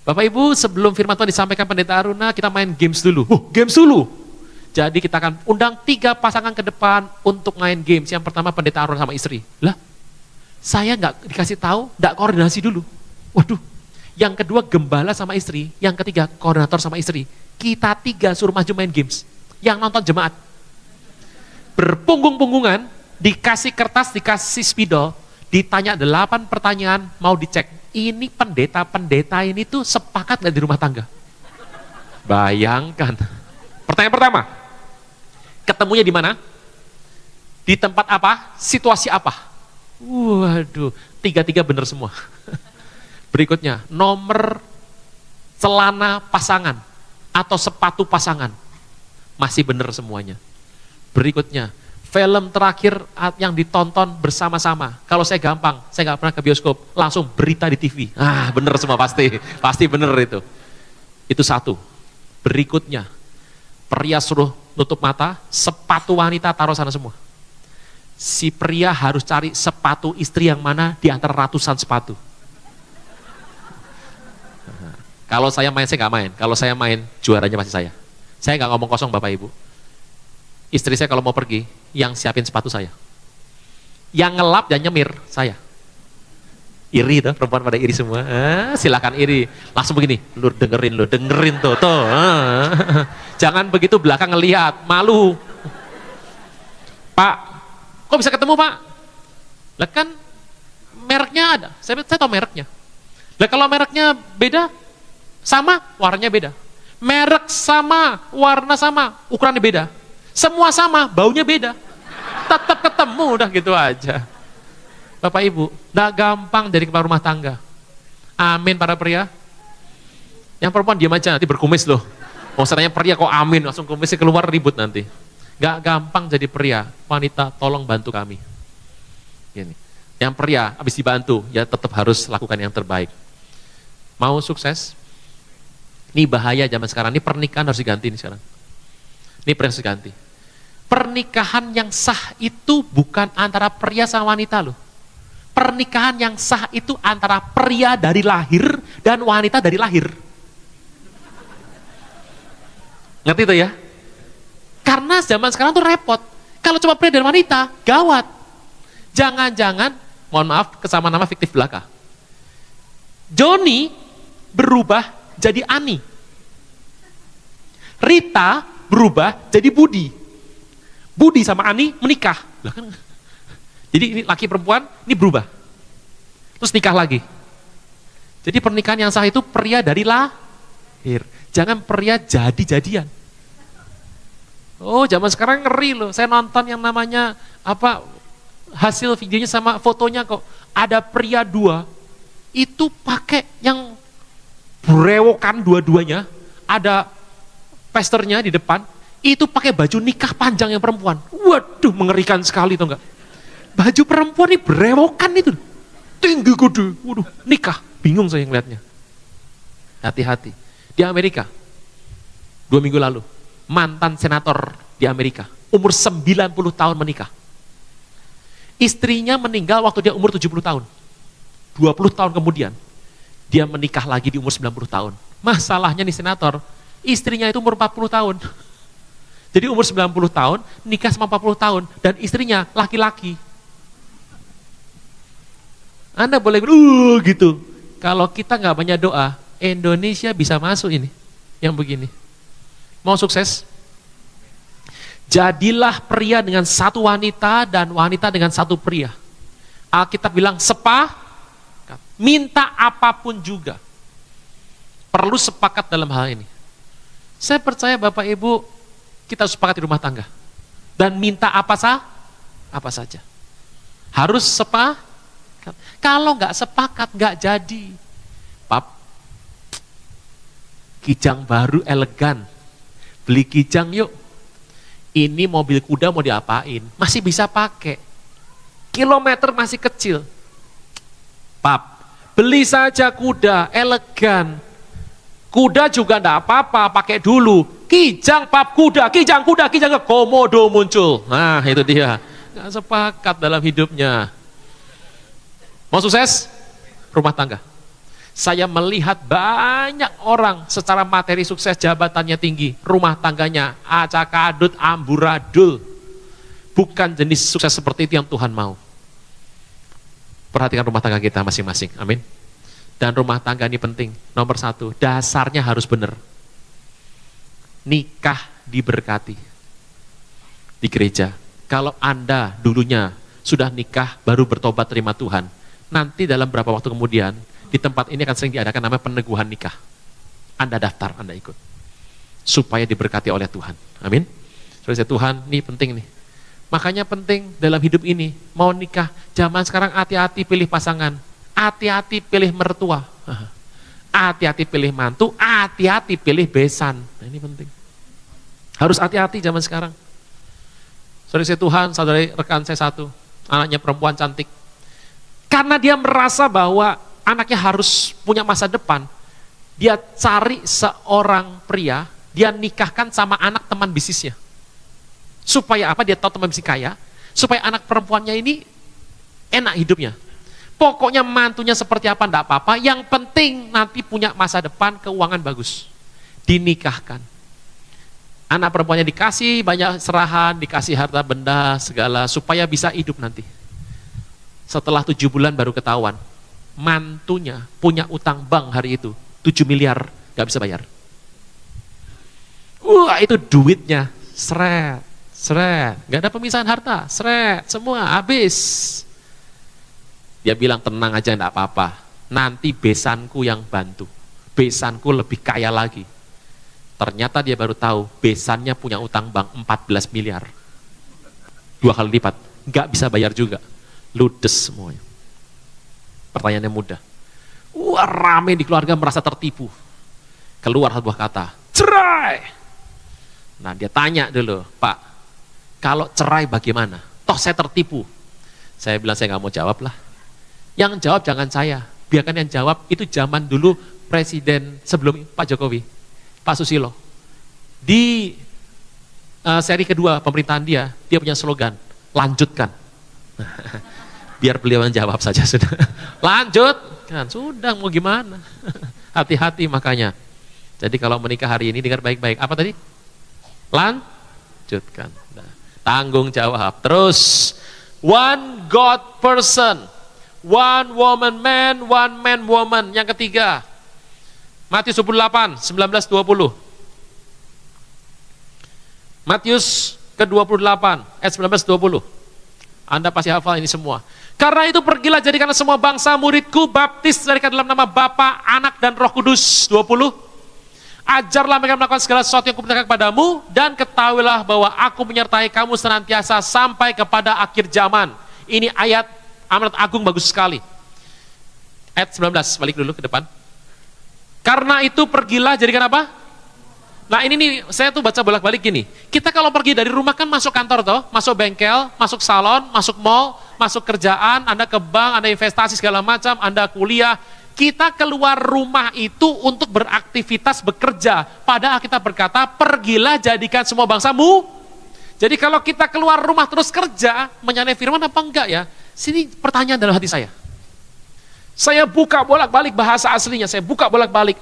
Bapak Ibu, sebelum firman Tuhan disampaikan Pendeta Aruna, kita main games dulu. Games dulu. Jadi kita akan undang 3 pasangan ke depan untuk main games. Yang pertama Pendeta Aruna sama istri. Lah, saya nggak dikasih tahu, nggak koordinasi dulu. Waduh. Yang kedua gembala sama istri. Yang ketiga koordinator sama istri. Kita 3 suruh maju main games. Yang nonton jemaat. Berpunggung-punggungan, dikasih kertas, dikasih spidol, ditanya 8 pertanyaan, mau dicek. Ini pendeta-pendeta ini tuh sepakat nggak di rumah tangga? Bayangkan. Pertanyaan pertama, ketemunya di mana? Di tempat apa? Situasi apa? Waduh, 3 benar semua. Berikutnya, nomor celana pasangan atau sepatu pasangan. Masih benar semuanya. Berikutnya, film terakhir yang ditonton bersama-sama. Kalau saya gampang, saya nggak pernah ke bioskop, langsung berita di TV. Benar semua pasti benar itu. Itu 1. Berikutnya, pria suruh nutup mata, sepatu wanita taruh sana semua. Si pria harus cari sepatu istri yang mana di antara ratusan sepatu. Kalau saya main, saya nggak main. Kalau saya main, juaranya pasti saya. Saya nggak ngomong kosong Bapak Ibu. Istri saya kalau mau pergi, yang siapin sepatu saya. Yang ngelap dan nyemir, saya. Iri tuh, perempuan pada iri semua. Silakan iri. Langsung begini, lu dengerin tuh. Jangan begitu belakang ngelihat, malu. Pak, Kok bisa ketemu Pak? Lah kan mereknya ada, saya tahu mereknya. Lah kalau mereknya beda, sama, warnanya beda. Merek sama, warna sama, ukurannya beda. Semua sama, baunya beda. Tetap ketemu, udah gitu aja. Bapak Ibu, gak gampang dari kepala rumah tangga. Amin para pria. Yang perempuan diam aja, nanti berkumis loh. Oh setelahnya pria kok amin, langsung kumisnya keluar ribut nanti. Gak gampang jadi pria. Wanita, tolong bantu kami. Gini. Yang pria, habis dibantu, ya tetap harus lakukan yang terbaik. Mau sukses? Ini bahaya zaman sekarang, ini pernikahan harus diganti nih sekarang. Ini harus diganti. Pernikahan yang sah itu bukan antara pria sama wanita loh. Pernikahan yang sah itu antara pria dari lahir dan wanita dari lahir. Ngerti itu ya? Karena zaman sekarang tuh repot. Kalau cuma pria dan wanita, gawat. Jangan-jangan, mohon maaf, kesamaan nama fiktif belaka. Joni berubah jadi Ani. Rita berubah jadi Budi. Budi sama Ani menikah. Lah kan, jadi ini laki perempuan, ini berubah. Terus nikah lagi. Jadi pernikahan yang sah itu pria dari lahir. Jangan pria jadi-jadian. Oh, zaman sekarang ngeri loh. Saya nonton yang namanya hasil videonya sama fotonya kok. Ada pria 2 itu pakai yang berewokan dua-duanya, ada pesternya di depan, itu pakai baju nikah panjang yang perempuan. Waduh, mengerikan sekali tuh enggak. Baju perempuan ini berewokan itu. Tinggi gede. Waduh, nikah. Bingung saya ngeliatnya. Hati-hati. Di Amerika, 2 minggu lalu, mantan senator di Amerika, umur 90 tahun menikah. Istrinya meninggal waktu dia umur 70 tahun. 20 tahun kemudian, dia menikah lagi di umur 90 tahun. Masalahnya nih senator, istrinya itu umur 40 tahun. Jadi umur 90 tahun, nikah sama 40 tahun, dan istrinya laki-laki. Anda boleh gitu. Kalau kita nggak banyak doa, Indonesia bisa masuk ini, yang begini. Mau sukses? Jadilah pria dengan satu wanita dan wanita dengan satu pria. Alkitab bilang minta apapun juga. Perlu sepakat dalam hal ini. Saya percaya Bapak Ibu, kita harus sepakat di rumah tangga. Dan minta apa saja. Harus sepakat. Kalau nggak sepakat, nggak jadi. Pap, kijang baru elegan. Beli kijang yuk. Ini mobil kuda mau diapain? Masih bisa pakai. Kilometer masih kecil. Pap, beli saja kuda, elegan. Kuda juga enggak apa-apa, pakai dulu. Kijang pap kuda, kijang komodo muncul. Nah itu dia. Nggak sepakat dalam hidupnya. Mau sukses? Rumah tangga. Saya melihat banyak orang secara materi sukses, jabatannya tinggi, rumah tangganya acak-adut, amburadul. Bukan jenis sukses seperti itu yang Tuhan mau. Perhatikan rumah tangga kita masing-masing, amin. Dan rumah tangga ini penting, nomor 1, dasarnya harus benar. Nikah diberkati di gereja. Kalau Anda dulunya sudah nikah baru bertobat terima Tuhan, nanti dalam beberapa waktu kemudian di tempat ini akan sering diadakan namanya peneguhan nikah. Anda daftar, Anda ikut. Supaya diberkati oleh Tuhan. Amin. Saudara Tuhan, ini penting nih. Makanya penting dalam hidup ini, mau nikah, zaman sekarang hati-hati pilih pasangan. Hati-hati pilih mertua. Hati-hati pilih mantu, hati-hati pilih besan. Nah, ini penting. Harus hati-hati zaman sekarang. Saudara Tuhan, saudara rekan saya satu, anaknya perempuan cantik. Karena dia merasa bahwa anaknya harus punya masa depan, dia cari seorang pria, dia nikahkan sama anak teman bisnisnya. Supaya apa? Dia tahu teman bisnis kaya, supaya anak perempuannya ini enak hidupnya. Pokoknya mantunya seperti apa enggak apa-apa, yang penting nanti punya masa depan, keuangan bagus. Dinikahkan. Anak perempuannya dikasih banyak serahan, dikasih harta benda segala supaya bisa hidup nanti. Setelah 7 bulan baru ketahuan, mantunya punya utang bank hari itu 7 miliar, gak bisa bayar. Itu duitnya seret. Seret, nggak ada pemisahan harta, seret, semua habis. Dia bilang tenang aja enggak apa-apa, nanti besanku yang bantu, besanku lebih kaya lagi. Ternyata dia baru tahu besannya punya utang bank 14 miliar. 2 kali lipat, nggak bisa bayar juga, ludes semuanya. Pertanyaannya mudah. Wah, rame di keluarga merasa tertipu. Keluar satu buah kata, cerai. Nah dia tanya dulu, Pak, kalau cerai bagaimana? Toh saya tertipu. Saya bilang saya nggak mau jawab lah. Yang jawab jangan saya, biarkan yang jawab itu zaman dulu presiden sebelum Pak Jokowi, Pak Susilo. Di seri kedua pemerintahan dia punya slogan, lanjutkan. Biar beliau yang jawab saja sudah. Lanjut, kan sudah mau gimana. Hati-hati makanya. Jadi kalau menikah hari ini dengar baik-baik. Apa tadi? Lanjutkan. Nah, tanggung jawab. Terus, one God person, one woman man, one man woman. Yang ketiga, Matius 28, 19-20. Matius ke-28, ayat 19-20. Anda pasti hafal ini semua. Karena itu pergilah jadikanlah semua bangsa muridku, baptis mereka dalam nama Bapa, Anak, dan Roh Kudus. 20. Ajarlah mereka melakukan segala sesuatu yang kuperintahkan kepadamu, dan ketahuilah bahwa aku menyertai kamu senantiasa sampai kepada akhir zaman. Ini ayat amanat agung bagus sekali. Ayat 19, balik dulu ke depan. Karena itu pergilah jadikan apa? Nah ini nih, saya tuh baca bolak-balik gini. Kita kalau pergi dari rumah kan masuk kantor toh, masuk bengkel, masuk salon, masuk mall, masuk kerjaan, Anda ke bank, Anda investasi segala macam, Anda kuliah. Kita keluar rumah itu untuk beraktivitas, bekerja. Padahal kita berkata, pergilah jadikan semua bangsamu. Jadi kalau kita keluar rumah terus kerja, menyalahi firman apa enggak ya? Sini pertanyaan dalam hati saya. Saya buka bolak-balik bahasa aslinya, saya buka bolak-balik.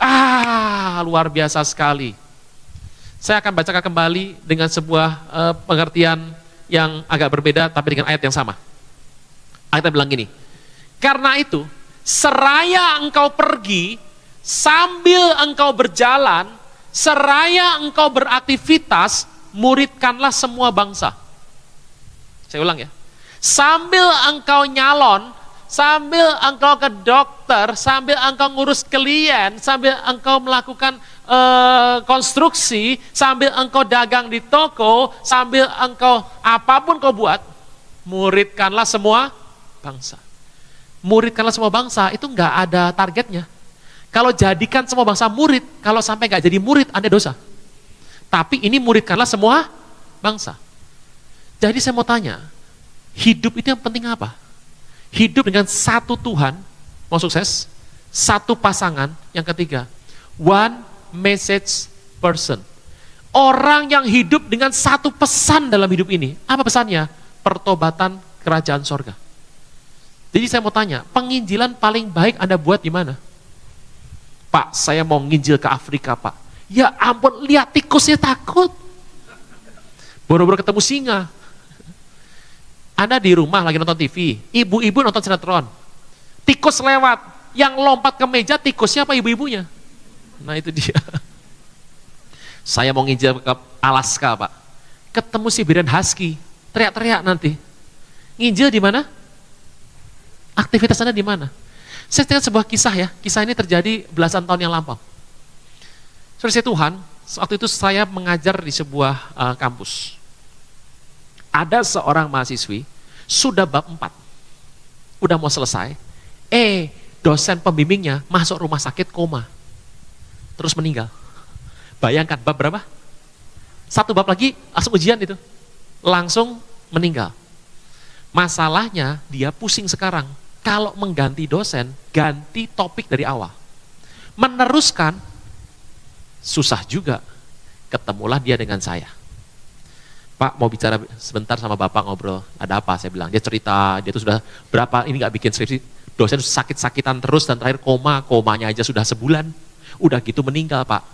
Luar biasa sekali. Saya akan bacakan kembali dengan sebuah pengertian yang agak berbeda, tapi dengan ayat yang sama. Ayatnya bilang gini, karena itu, seraya engkau pergi, sambil engkau berjalan, seraya engkau beraktivitas, muridkanlah semua bangsa. Saya ulang ya, sambil engkau nyalon, sambil engkau ke dokter, sambil engkau ngurus klien, sambil engkau melakukan konstruksi, sambil engkau dagang di toko, sambil engkau apapun kau buat, muridkanlah semua bangsa. Muridkanlah semua bangsa, itu enggak ada targetnya. Kalau jadikan semua bangsa murid, kalau sampai enggak jadi murid, Anda dosa. Tapi ini muridkanlah semua bangsa. Jadi saya mau tanya, hidup itu yang penting apa? Hidup dengan satu Tuhan, mau sukses, satu pasangan, yang ketiga, one message person. Orang yang hidup dengan satu pesan dalam hidup ini. Apa pesannya? Pertobatan kerajaan sorga. Jadi saya mau tanya, penginjilan paling baik Anda buat di mana? Pak, saya mau nginjil ke Afrika, Pak. Ya ampun, lihat tikusnya takut. Boro-boro ketemu singa. Anda di rumah lagi nonton TV, ibu-ibu nonton sinetron. Tikus lewat, yang lompat ke meja tikusnya apa ibu-ibunya? Nah itu dia. Saya mau nginjil ke Alaska, Pak. Ketemu Siberian Husky, teriak-teriak nanti. Nginjil di mana? Aktivitas Anda di mana? Saya ingat sebuah kisah ya. Kisah ini terjadi belasan tahun yang lampau. Saudara Tuhan, waktu itu saya mengajar di sebuah kampus. Ada seorang mahasiswi, sudah bab 4. Udah mau selesai. Dosen pembimbingnya masuk rumah sakit koma. Terus meninggal. Bayangkan bab berapa? 1 bab lagi langsung ujian itu. Langsung meninggal. Masalahnya dia pusing sekarang. Kalau mengganti dosen, ganti topik dari awal. Meneruskan, susah juga. Ketemulah dia dengan saya. Pak mau bicara sebentar sama Bapak ngobrol. Ada apa? Saya bilang. Dia cerita, dia tuh sudah berapa ini gak bikin skripsi. Dosen sakit-sakitan terus dan terakhir komanya aja sudah sebulan. Udah gitu meninggal Pak.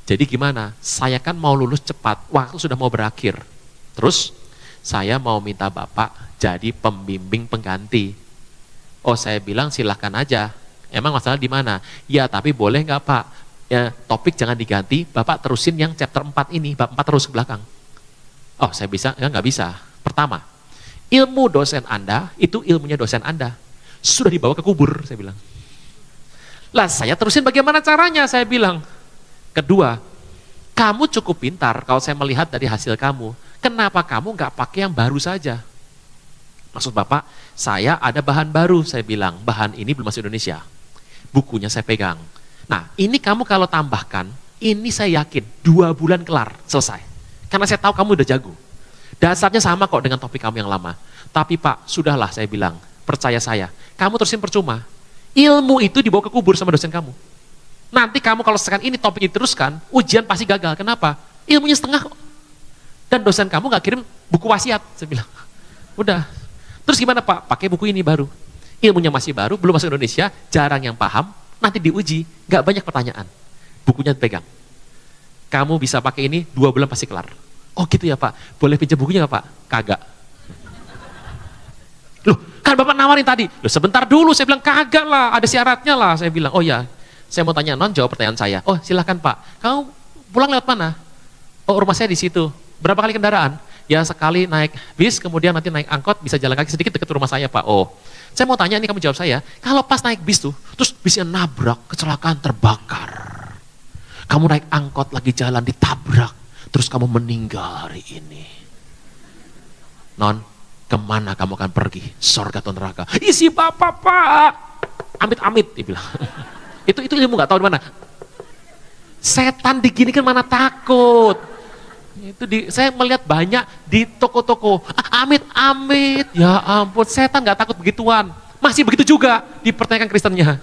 Jadi gimana? Saya kan mau lulus cepat, waktu sudah mau berakhir. Terus saya mau minta Bapak jadi pembimbing pengganti. Oh saya bilang silahkan aja. Emang masalah di mana? Ya tapi boleh nggak Pak? Ya, topik jangan diganti, Bapak terusin yang chapter 4 ini, bab 4 terus ke belakang. Oh, saya bisa? Ya, nggak bisa. Pertama, ilmu dosen Anda itu ilmunya dosen Anda. Sudah dibawa ke kubur, saya bilang. Lah, saya terusin bagaimana caranya, saya bilang. Kedua, kamu cukup pintar kalau saya melihat dari hasil kamu. Kenapa kamu nggak pakai yang baru saja? Maksud Bapak, saya ada bahan baru, saya bilang. Bahan ini belum masuk Indonesia. Bukunya saya pegang. Nah, ini kamu kalau tambahkan, ini saya yakin 2 bulan kelar, selesai. Karena saya tahu kamu udah jago. Dasarnya sama kok dengan topik kamu yang lama. Tapi Pak, sudahlah saya bilang, percaya saya. Kamu terusin percuma. Ilmu itu dibawa ke kubur sama dosen kamu. Nanti kamu kalau sekarang ini topik diteruskan, ujian pasti gagal. Kenapa? Ilmunya setengah kok. Dan dosen kamu gak kirim buku wasiat, saya bilang. Udah. Terus gimana Pak? Pakai buku ini baru. Ilmunya masih baru, belum masuk Indonesia, jarang yang paham, nanti diuji, gak banyak pertanyaan. Bukunya pegang. Kamu bisa pakai ini 2 bulan pasti kelar. Oh gitu ya Pak, boleh pinjam bukunya gak Pak? Kagak. Loh, kan Bapak nawarin tadi. Loh sebentar dulu, saya bilang kagak lah, ada syaratnya lah. Saya bilang, oh ya, saya mau tanya non, jawab pertanyaan saya. Oh silahkan Pak, kamu pulang lewat mana? Oh rumah saya di situ. Berapa kali kendaraan? Ya sekali naik bis, kemudian nanti naik angkot, bisa jalan kaki sedikit dekat rumah saya Pak. Oh, saya mau tanya, ini kamu jawab saya, kalau pas naik bis tuh, terus bisnya nabrak, kecelakaan, terbakar. Kamu naik angkot lagi jalan ditabrak, terus kamu meninggal hari ini. Non, kemana kamu akan pergi? Surga atau neraka? Isi Bapak Pak. Amit-amit, dia bilang. itu ilmu gak tahu di mana. Setan diginikan mana takut. Saya melihat banyak di toko-toko. Amit-amit, ya ampun, setan gak takut begituan. Masih begitu juga dipertanyakan Kristennya.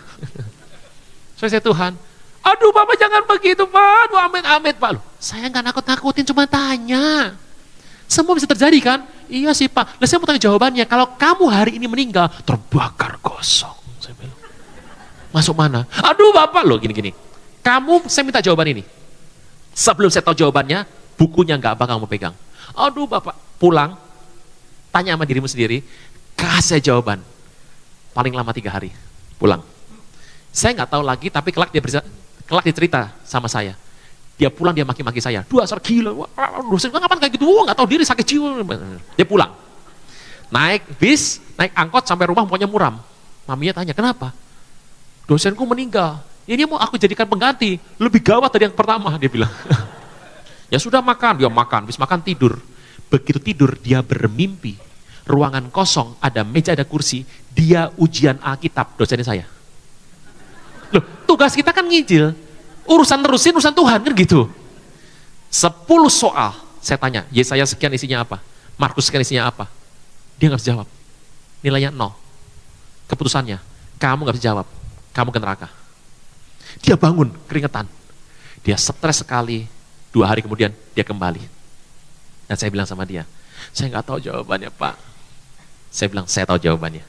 Saya Tuhan, aduh Bapak jangan begitu Pak, aduh amit-amit Pak. Loh, saya gak nakut-nakutin, cuma tanya. Semua bisa terjadi kan? Iya sih Pak. Lah saya mau tanya jawabannya, kalau kamu hari ini meninggal, terbakar kosong. Saya bilang, masuk mana? Aduh Bapak, loh gini-gini. Saya minta jawaban ini. Sebelum saya tahu jawabannya, bukunya nggak bakal kamu pegang. Aduh Bapak, pulang, tanya sama dirimu sendiri, kasih jawaban. Paling lama 3 hari, pulang. Saya nggak tahu lagi, tapi kelak dia cerita sama saya. Dia pulang, dia maki-maki saya. Dasar gila, dosen ngapain kayak gitu? Nggak tahu diri, sakit jiwa. Dia pulang. Naik bis, naik angkot sampai rumah pokoknya muram. Maminya tanya, kenapa? Dosenku meninggal. Ini mau aku jadikan pengganti, lebih gawat dari yang pertama, dia bilang. Ya sudah makan, dia makan, habis makan tidur. Begitu tidur, dia bermimpi. Ruangan kosong, ada meja, ada kursi, dia ujian Alkitab, dosennya saya. Loh, tugas kita kan nginjil. Urusan terusin, urusan Tuhan, kan gitu. 10 soal, saya tanya, Yesaya sekian isinya apa? Markus sekian isinya apa? Dia nggak bisa jawab. Nilainya 0. Keputusannya, kamu nggak bisa jawab, kamu ke neraka. Dia bangun, keringetan. Dia stres sekali, 2 hari kemudian dia kembali. Dan saya bilang sama dia, saya nggak tahu jawabannya Pak. Saya bilang, saya tahu jawabannya.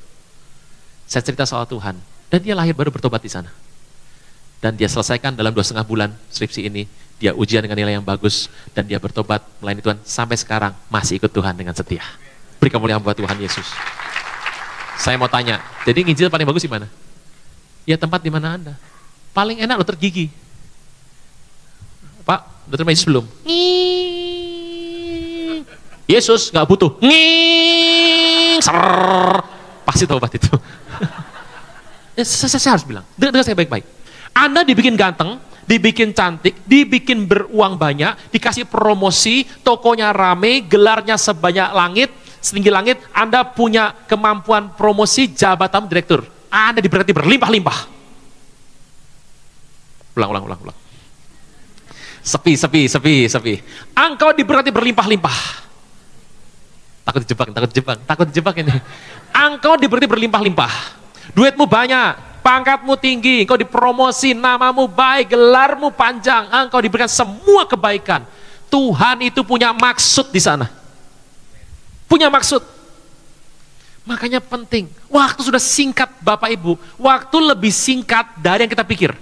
Saya cerita soal Tuhan, dan dia lahir baru bertobat di sana. Dan dia selesaikan dalam 2,5 bulan skripsi ini, dia ujian dengan nilai yang bagus, dan dia bertobat melayani Tuhan, sampai sekarang masih ikut Tuhan dengan setia. Beri kemuliaan buat Tuhan Yesus. Saya mau tanya, jadi nginjil paling bagus di mana? Ya tempat di mana Anda. Paling enak dokter gigi. Pak, dokter medis belum? Yesus nggak butuh. Pasti tobat itu. Saya harus bilang, dengar saya baik-baik. Anda dibikin ganteng, dibikin cantik, dibikin beruang banyak, dikasih promosi, tokonya rame, gelarnya sebanyak langit, setinggi langit, Anda punya kemampuan promosi jabatan direktur. Anda diberkati berlimpah-limpah. Ulang. Sepi. Engkau diberkati berlimpah-limpah. Takut dijebak ini. Engkau diberkati berlimpah-limpah. Duitmu banyak, pangkatmu tinggi, engkau dipromosi, namamu baik, gelarmu panjang, engkau diberikan semua kebaikan. Tuhan itu punya maksud di sana. Punya maksud. Makanya penting, waktu sudah singkat Bapak Ibu, waktu lebih singkat dari yang kita pikir.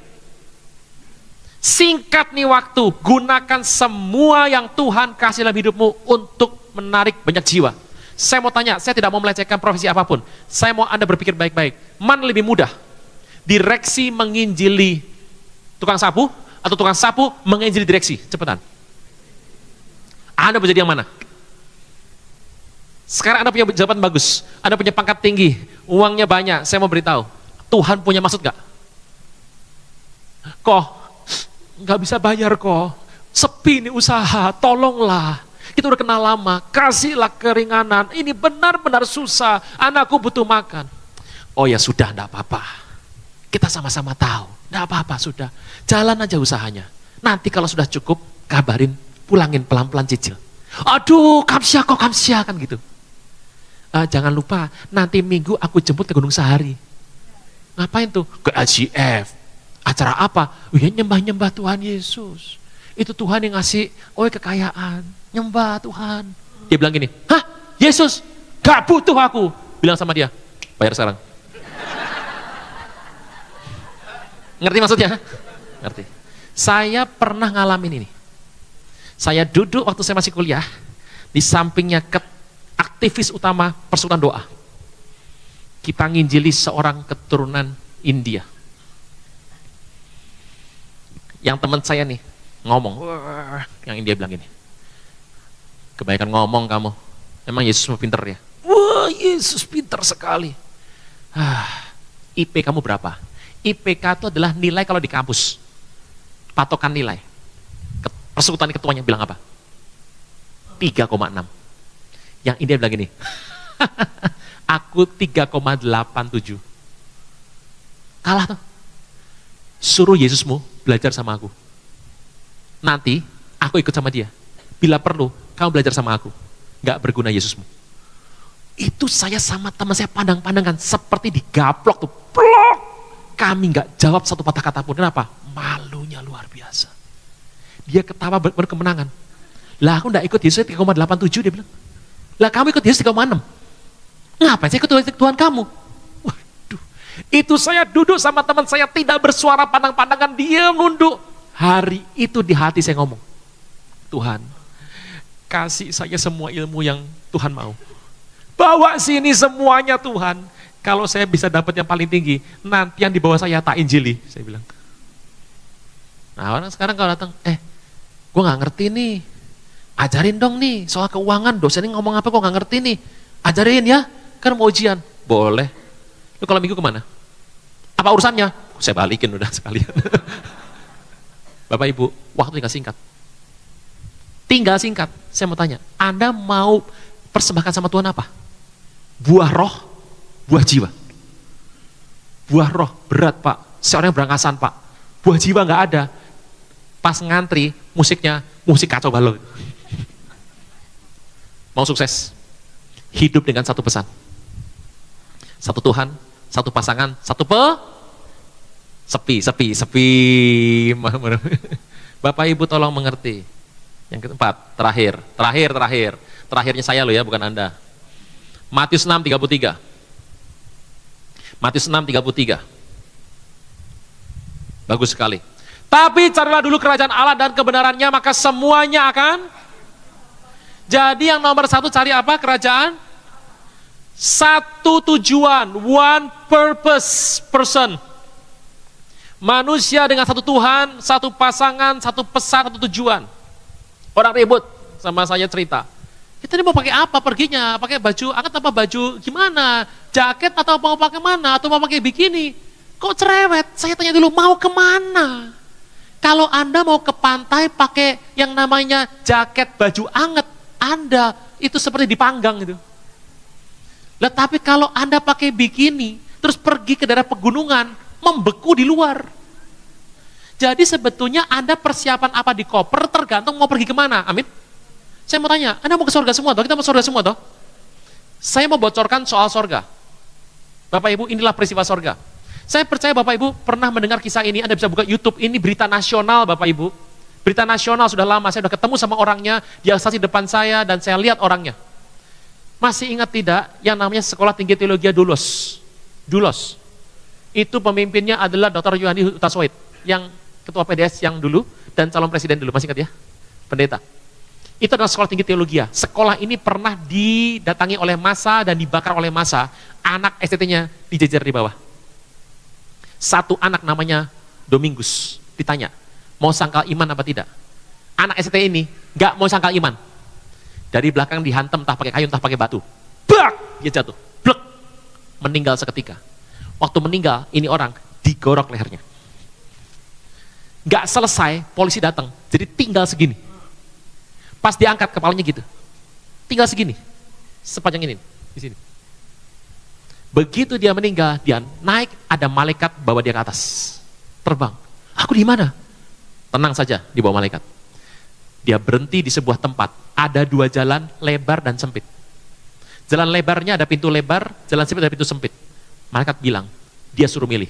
Singkat nih waktu, gunakan semua yang Tuhan kasih dalam hidupmu untuk menarik banyak jiwa. Saya mau tanya, saya tidak mau melecehkan profesi apapun. Saya mau Anda berpikir baik-baik. Mana lebih mudah? Direksi menginjili tukang sapu, atau tukang sapu menginjili direksi? Cepetan. Anda mau jadi yang mana? Sekarang Anda punya jabatan bagus, Anda punya pangkat tinggi, uangnya banyak. Saya mau beritahu, Tuhan punya maksud gak? Kok nggak bisa bayar kok, sepi nih usaha, tolonglah. Kita udah kenal lama, kasihlah keringanan. Ini benar-benar susah, anakku butuh makan. Oh ya sudah, enggak apa-apa. Kita sama-sama tahu, enggak apa-apa sudah. Jalan aja usahanya. Nanti kalau sudah cukup, kabarin, pulangin pelan-pelan cicil. Aduh, kamsia kan gitu. Jangan lupa, nanti minggu aku jemput ke Gunung Sahari. Ngapain tuh? Ke IGF. Acara apa? Ya nyembah-nyembah Tuhan Yesus. Itu Tuhan yang ngasih, kekayaan. Nyembah Tuhan. Dia bilang gini, hah? Yesus? Gak butuh aku. Bilang sama dia, bayar sekarang. Ngerti maksudnya? Ngerti. Saya pernah ngalamin ini. Saya duduk waktu saya masih kuliah, di sampingnya aktivis utama Persekutuan Doa. Kita nginjili seorang keturunan India. Yang teman saya nih, ngomong, yang India bilang gini, kebanyakan ngomong kamu, emang Yesus pinter ya? Wah, Yesus pinter sekali. IP kamu berapa? IPK itu adalah nilai kalau di kampus, patokan nilai. Persekutuan ketuanya bilang apa? 3,6. Yang India bilang gini, aku 3,87. Kalah tuh. Suruh Yesusmu belajar sama aku. Nanti aku ikut sama dia. Bila perlu, kamu belajar sama aku. Gak berguna Yesusmu. Itu saya sama teman saya pandang-pandangan seperti digaplok tuh. Plok. Kami gak jawab satu patah kata pun. Kenapa? Malunya luar biasa. Dia ketawa berkemenangan. Lah aku gak ikut Yesus 3,87 dia bilang. Lah kamu ikut Yesus 3,6. Ngapain saya ikut Tuhan kamu? Waduh. Itu saya duduk sama teman saya tidak bersuara pandang-pandangan, dia nunduk. Hari itu di hati saya ngomong, Tuhan, kasih saya semua ilmu yang Tuhan mau. Bawa sini semuanya Tuhan. Kalau saya bisa dapat yang paling tinggi, nanti yang di bawah saya tak injili, saya bilang. Nah orang sekarang kalau datang, gue gak ngerti nih, ajarin dong nih soal keuangan, dosen ini ngomong apa kok gak ngerti nih, ajarin ya, kan mau ujian. Boleh. Lu kalau minggu kemana? Apa urusannya? Saya balikin udah sekalian. Bapak Ibu, waktu tinggal singkat. Tinggal singkat, saya mau tanya, Anda mau persembahkan sama Tuhan apa? Buah roh, buah jiwa. Buah roh, berat Pak, seorang yang berangasan Pak. Buah jiwa gak ada. Pas ngantri, musiknya, musik kacau balau. Mau sukses, hidup dengan satu pesan. Satu Tuhan, satu pasangan, satu sepi. Bapak Ibu tolong mengerti. Yang keempat, terakhirnya saya loh ya, bukan Anda. Matius 6:33. Matius 6:33. Bagus sekali. Tapi carilah dulu kerajaan Allah dan kebenarannya, maka semuanya akan. Jadi yang nomor satu cari apa? Kerajaan. Satu tujuan, one purpose person. Manusia dengan satu Tuhan, satu pasangan, satu pesan, satu tujuan. Orang ribut sama saya cerita, kita ini mau pakai apa perginya? Pakai baju, angkat apa baju gimana? Jaket atau mau pakai mana? Atau mau pakai bikini? Kok cerewet? Saya tanya dulu, mau kemana? Kalau Anda mau ke pantai pakai yang namanya jaket baju anget, Anda itu seperti dipanggang gitu. Lah tapi kalau Anda pakai bikini, terus pergi ke daerah pegunungan, membeku di luar. Jadi sebetulnya Anda persiapan apa di koper tergantung mau pergi kemana, amin? Saya mau tanya, Anda mau ke surga semua toh? Kita mau surga semua toh? Saya mau bocorkan soal surga. Bapak Ibu, inilah peristiwa surga. Saya percaya Bapak Ibu pernah mendengar kisah ini, Anda bisa buka YouTube, ini berita nasional Bapak Ibu. Berita nasional sudah lama, saya sudah ketemu sama orangnya, dia saksi depan saya dan saya lihat orangnya. Masih ingat tidak yang namanya Sekolah Tinggi Teologi Dulos? Dulos. Itu pemimpinnya adalah Dr. Yohani Huta-Soit, yang ketua PDS yang dulu dan calon presiden dulu, masih ingat ya? Pendeta. Itu adalah Sekolah Tinggi Teologi. Sekolah ini pernah didatangi oleh massa dan dibakar oleh massa. Anak STT-nya dijejer di bawah. Satu anak namanya Domingus, ditanya, mau sangkal iman apa tidak? Anak STT ini gak mau sangkal iman. Dari belakang dihantam, entah pakai kayu, entah pakai batu. bak, dia jatuh, blek, meninggal seketika. Waktu meninggal, ini orang digorok lehernya. Gak selesai, polisi datang, jadi tinggal segini. Pas diangkat kepalanya gitu, tinggal segini, sepanjang ini, di sini. Begitu dia meninggal, dia naik, ada malaikat bawa dia ke atas, terbang. Aku di mana? Tenang saja, di bawah malaikat. Dia berhenti di sebuah tempat, ada 2 jalan lebar dan sempit. Jalan lebarnya ada pintu lebar, jalan sempit ada pintu sempit. Malaikat bilang, dia suruh milih.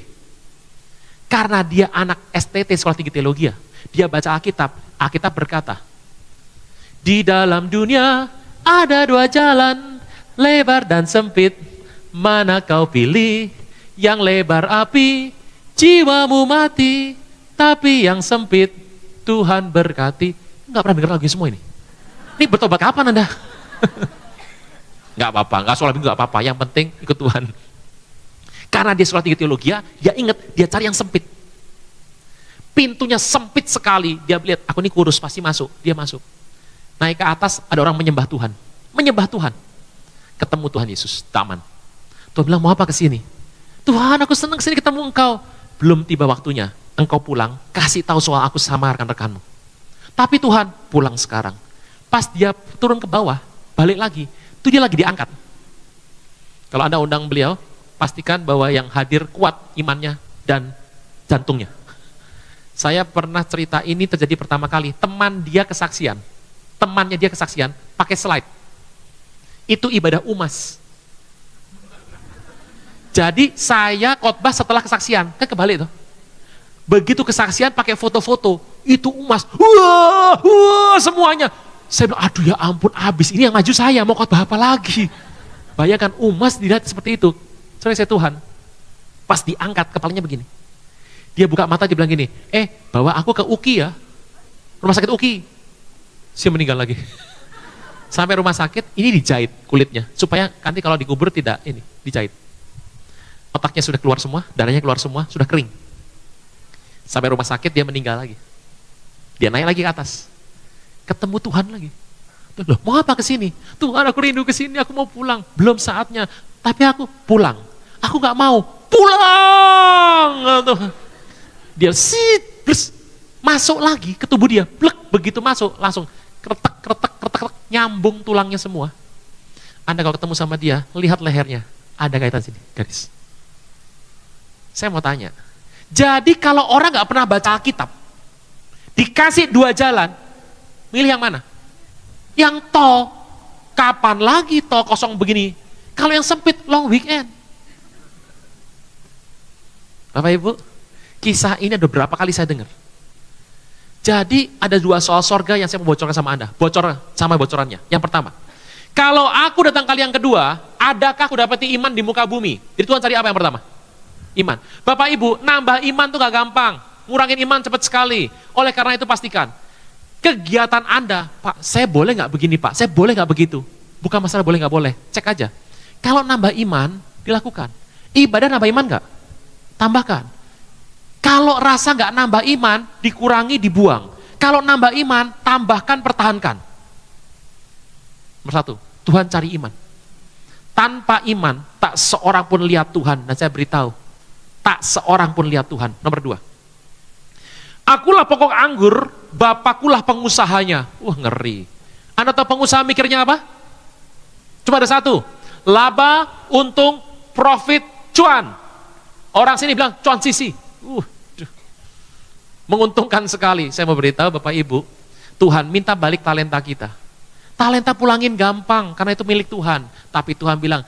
Karena dia anak STT, Sekolah Tinggi Teologi, dia baca Alkitab, Alkitab berkata, di dalam dunia ada 2 jalan, lebar dan sempit, mana kau pilih? Yang lebar api, jiwamu mati, tapi yang sempit, Tuhan berkati. Enggak pernah dengar lagu semua ini. Ini bertobat kapan Anda? Enggak apa-apa, enggak sholat minggu enggak apa-apa, yang penting ikut Tuhan. Karena dia Sekolah Tinggi Teologi, dia ingat, dia cari yang sempit. Pintunya sempit sekali, dia lihat, aku ini kurus, pasti masuk, dia masuk. Naik ke atas, ada orang menyembah Tuhan. Menyembah Tuhan. Ketemu Tuhan Yesus, taman. Tuhan bilang, mau apa ke sini? Tuhan, aku senang kesini ketemu engkau. Belum tiba waktunya, engkau pulang, kasih tahu soal aku sama rekan-rekanmu. Tapi Tuhan, pulang sekarang. Pas dia turun ke bawah, balik lagi, itu dia lagi diangkat. Kalau Anda undang beliau, pastikan bahwa yang hadir kuat imannya dan jantungnya. Saya pernah cerita ini terjadi pertama kali, temannya dia kesaksian, pakai slide. Itu ibadah UMAS. Jadi saya khotbah setelah kesaksian, kan kebalik tuh. Begitu kesaksian pakai foto-foto, itu UMAS, wah, semuanya. Saya bilang, aduh ya ampun, habis ini yang maju saya, mau khotbah apa lagi? Bayangkan UMAS dilihat seperti itu. Saya Tuhan, pas diangkat kepalanya begini. Dia buka mata, dia bilang gini, bawa aku ke UKI ya, rumah sakit UKI. Saya meninggal lagi. Sampai rumah sakit, ini dijahit kulitnya, supaya nanti kalau dikubur tidak ini, dijahit. Otaknya sudah keluar semua, darahnya keluar semua, sudah kering. Sampai rumah sakit, dia meninggal lagi. Dia naik lagi ke atas, ketemu Tuhan lagi. Loh, mau apa ke sini? Tuhan, aku rindu ke sini, aku mau pulang. Belum saatnya, tapi aku pulang. Aku nggak mau pulang. Dia masuk lagi ke tubuh dia, blek, begitu masuk langsung kretek, nyambung tulangnya semua. Anda kalau ketemu sama dia, lihat lehernya, ada kaitan sini, garis. Saya mau tanya, jadi kalau orang nggak pernah baca Alkitab, dikasih 2 jalan, milih yang mana? Yang tol, kapan lagi tol kosong begini? Kalau yang sempit, long weekend. Bapak Ibu, kisah ini ada berapa kali saya dengar. Jadi ada 2 soal sorga yang saya mau bocorkan sama Anda. Bocorannya. Yang pertama, kalau aku datang kali yang kedua, adakah aku dapati iman di muka bumi? Jadi Tuhan cari apa yang pertama? Iman. Bapak Ibu, nambah iman tuh gak gampang. Ngurangin iman cepat sekali. Oleh karena itu pastikan, kegiatan Anda, Pak, saya boleh gak begini Pak? Saya boleh gak begitu? Bukan masalah boleh gak boleh, cek aja. Kalau nambah iman, dilakukan. Ibadah nambah iman gak? Tambahkan. Kalau rasa gak nambah iman, dikurangi, dibuang. Kalau nambah iman, tambahkan, pertahankan. Nomor 1, Tuhan cari iman. Tanpa iman, tak seorang pun lihat Tuhan. Dan saya beritahu, tak seorang pun lihat Tuhan. Nomor 2, akulah pokok anggur, Bapakulah pengusahanya. Wah, ngeri. Anda tahu pengusaha mikirnya apa? Cuma ada 1, laba, untung, profit, cuan. Orang sini bilang cuan sisi. Menguntungkan sekali. Saya mau beritahu Bapak Ibu, Tuhan minta balik talenta kita. Talenta pulangin gampang, karena itu milik Tuhan. Tapi Tuhan bilang,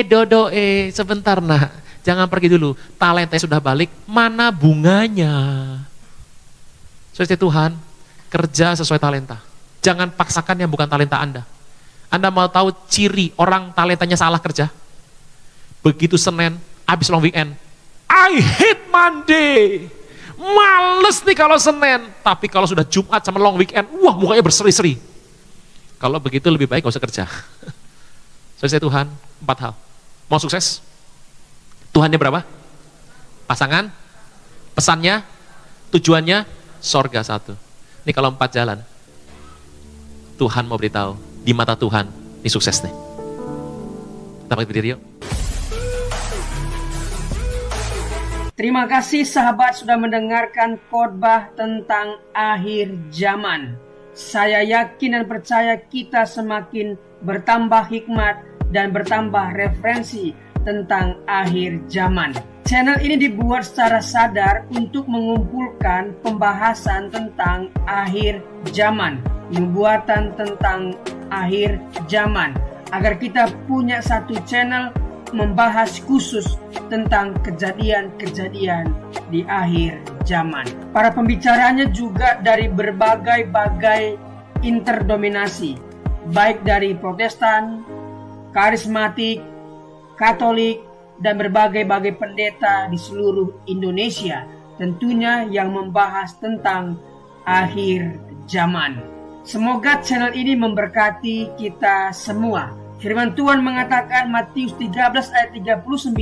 Dodo, sebentar nak, jangan pergi dulu. Talenta sudah balik, mana bunganya? Sesuai Tuhan, kerja sesuai talenta. Jangan paksakan yang bukan talenta Anda. Anda mau tahu ciri orang talentanya salah kerja? Begitu Senin, habis long weekend, I hate Monday. Males nih kalau Senin. Tapi kalau sudah Jumat sama long weekend, wah mukanya berseri-seri. Kalau begitu lebih baik gak usah kerja. Sesuai Tuhan, 4 hal. Mau sukses? Tuhannya berapa? Pasangan? Pesannya? Tujuannya? Sorga 1. Ini kalau 4 jalan. Tuhan mau beritahu, di mata Tuhan, ini sukses nih. Kita bangkit berdiri yuk. Terima kasih sahabat sudah mendengarkan khotbah tentang akhir zaman. Saya yakin dan percaya kita semakin bertambah hikmat dan bertambah referensi tentang akhir zaman. Channel ini dibuat secara sadar untuk mengumpulkan pembahasan tentang akhir zaman, nubuatan tentang akhir zaman, agar kita punya satu channel membahas khusus tentang kejadian-kejadian di akhir zaman. Para pembicaranya juga dari berbagai-bagai interdominasi, baik dari Protestan, Karismatik, Katolik, dan berbagai-bagai pendeta di seluruh Indonesia, tentunya yang membahas tentang akhir zaman. Semoga channel ini memberkati kita semua. Firman Tuhan mengatakan Matius 13 ayat 39,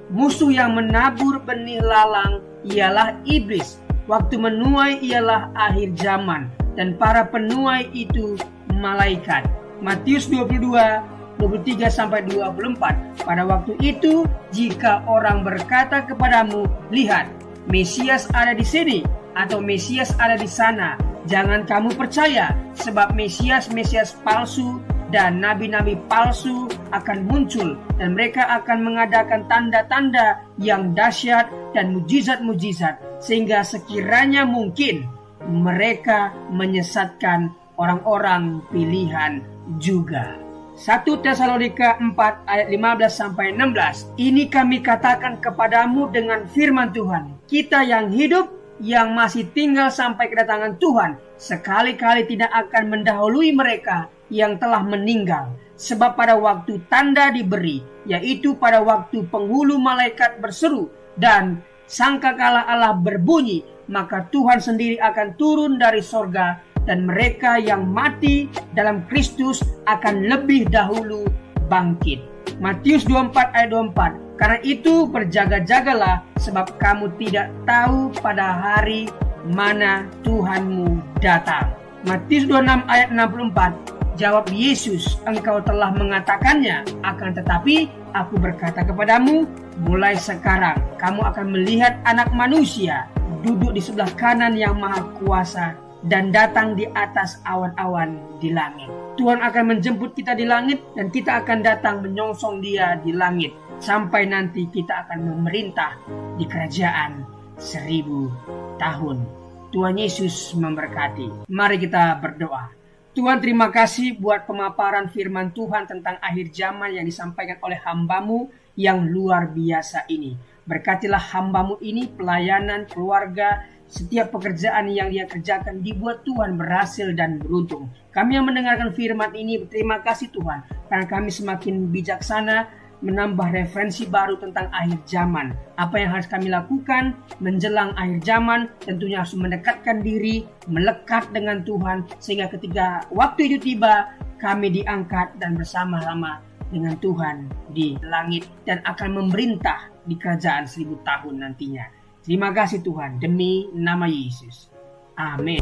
musuh yang menabur benih lalang ialah iblis. Waktu menuai ialah akhir zaman, dan para penuai itu malaikat. Matius 22:23-24. Pada waktu itu, jika orang berkata kepadamu, lihat, Mesias ada di sini, atau Mesias ada di sana, jangan kamu percaya, sebab Mesias-Mesias palsu dan nabi-nabi palsu akan muncul, dan mereka akan mengadakan tanda-tanda yang dahsyat dan mujizat-mujizat, sehingga sekiranya mungkin mereka menyesatkan orang-orang pilihan juga. 1 Tesalonika 4 ayat 15-16. Ini kami katakan kepadamu dengan firman Tuhan, kita yang hidup, yang masih tinggal sampai kedatangan Tuhan, sekali-kali tidak akan mendahului mereka yang telah meninggal. Sebab pada waktu tanda diberi, yaitu pada waktu penghulu malaikat berseru dan sangkakala Allah berbunyi, maka Tuhan sendiri akan turun dari sorga, dan mereka yang mati dalam Kristus akan lebih dahulu bangkit. Matius 24 ayat 24. Karena itu berjaga-jagalah, sebab kamu tidak tahu pada hari mana Tuhanmu datang. Matius 26 ayat 64. Jawab Yesus, engkau telah mengatakannya, akan tetapi aku berkata kepadamu, mulai sekarang kamu akan melihat Anak Manusia duduk di sebelah kanan yang Maha Kuasa dan datang di atas awan-awan di langit. Tuhan akan menjemput kita di langit, dan kita akan datang menyongsong Dia di langit, sampai nanti kita akan memerintah di kerajaan 1000 tahun. Tuhan Yesus memberkati. Mari kita berdoa. Tuhan, terima kasih buat pemaparan firman Tuhan tentang akhir zaman yang disampaikan oleh hamba-Mu yang luar biasa ini. Berkatilah hamba-Mu ini, pelayanan, keluarga, setiap pekerjaan yang dia kerjakan dibuat Tuhan berhasil dan beruntung. Kami yang mendengarkan firman ini berterima kasih Tuhan, karena kami semakin bijaksana menambah referensi baru tentang akhir zaman. Apa yang harus kami lakukan menjelang akhir zaman? Tentunya harus mendekatkan diri, melekat dengan Tuhan, sehingga ketika waktu itu tiba, kami diangkat dan bersama-sama dengan Tuhan di langit dan akan memerintah di kerajaan 1000 tahun nantinya. Terima kasih Tuhan, demi nama Yesus. Amin.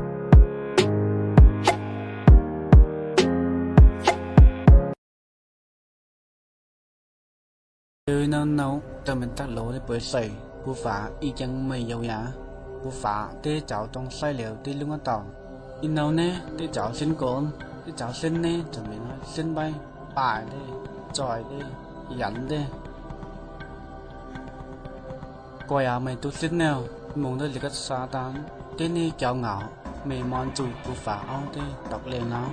Từ nào nào tờ mình tắt lỗ để bởi sẩy bù phá y chẳng mày dầu giá bù phá tê cháu trong sai liệu tê lưng tàu in nào nè tê cháu xin cồn tê cháu xin nè cho mình nói xin bay bài đi tròi đi dẫn đi coi à mày tôi xin nào muốn tôi liệt xa tán tê nè cháu ngạo mày mòn chùi bù phá ao tê đọc lên nó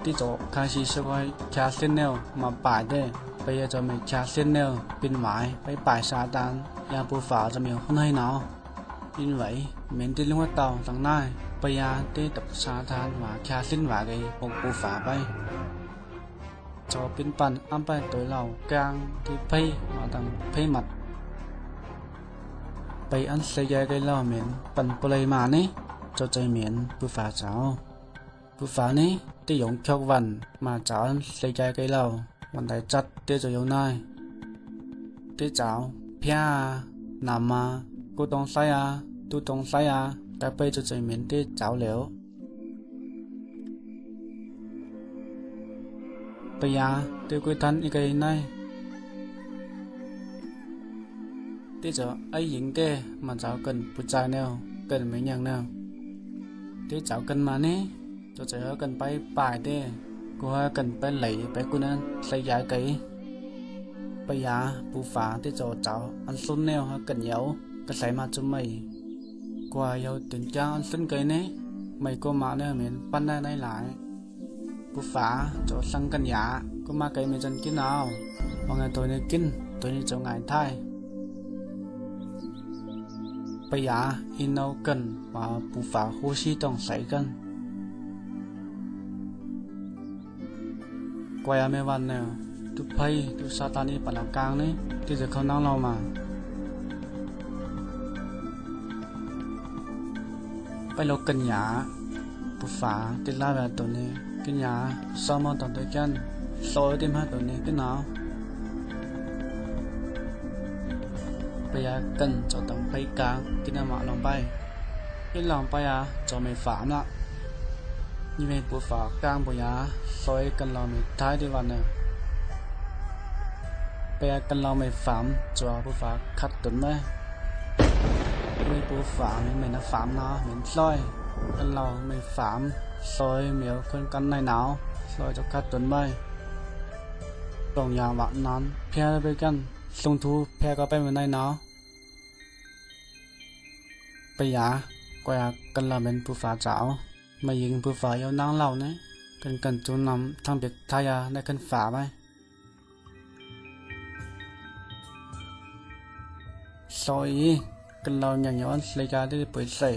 tê cháu khai sĩ sẽ coi cha xin nào mà bài đi bây giờ cho mình cha xin nêu pin mãi với bài sa tan nhà bù phá cho mình không hay nào in vậy mình đi luôn tàu thằng này bây giờ đi tập sa tan mà cha xin vào cái một bù phá bay cho pin pan âm bay tới lầu càng thì pay mà thằng pay mặt bây ăn xây ra cái lầu mình pan play mà nè cho chơi miền bù phá cháu bù phá nè đi dùng chọc vần mà cháu ăn xây ra cái lầuวันใดจัดเตจะอยู่ไหนเตเจ้าเพียนำมากูต้องใส่ตูต้องใส่แต่ไปจะเหม็นเตเจ้าเหลวไปยาเตกุยทันอีกไง tí cho ấy dính tê mà cháu cần bút chai nèo cần mấy nhàng nèo tí cháu cần mà nè cho cháu cần bay bài tê cô cần bay lấy bay cô nên xây giá cái bây giờ bù phá tí cho cháu ăn xuân nèo cần nhậu cái xây mà cho mày qua yêu tình cha ăn xuân cái nè mày cô mà nè mình ban đây này lại bù phá cho sang cần giá cô mà cái mình chân kín nào mọi người tôi này kín tôi này cho ngài thay bây giờ in đâu cần và bù phá hô xí tổng xảy cần quay mấyวันnè tu pay tu satani pada kang ni tu je khâu nang lo màไปโลกันหยาผู้ฝาติดลาแบบตัวนี้กันหยาซ้อมตอนตัวกันโซ่ติมาตัวนี้กันหนาวไปยากันจะต้องไปกลางกินมาลงไปกินลงไปจะไม่ฝามละนี่ไม่ผู้ฝากลางปุยาโซ่กันเราไม่ท้ายที่วันเนี่ยไปยากันเราไม่ฝามจะผู้ฝาคัดตุนไหมไม่ปูฝาไม่นะฝามนะเหม็นซอยกันเราไม่ฝามซอยเหมียวคนกันในหนาวซอยจะคัดตุนใบตรงยาหวานนั้นแพ้ไปกันลงทูแพ้ก็ไปเหมือนในหนาวไปยากว่ากันเราเป็นปูฝาเจ้ามายิงปูฝาเอานางเหล่านี้กันจูนำทางเบ็ดทายาได้กันฝาไปซอยกันเราอย่างย้อนเลยการได้เปิดใส่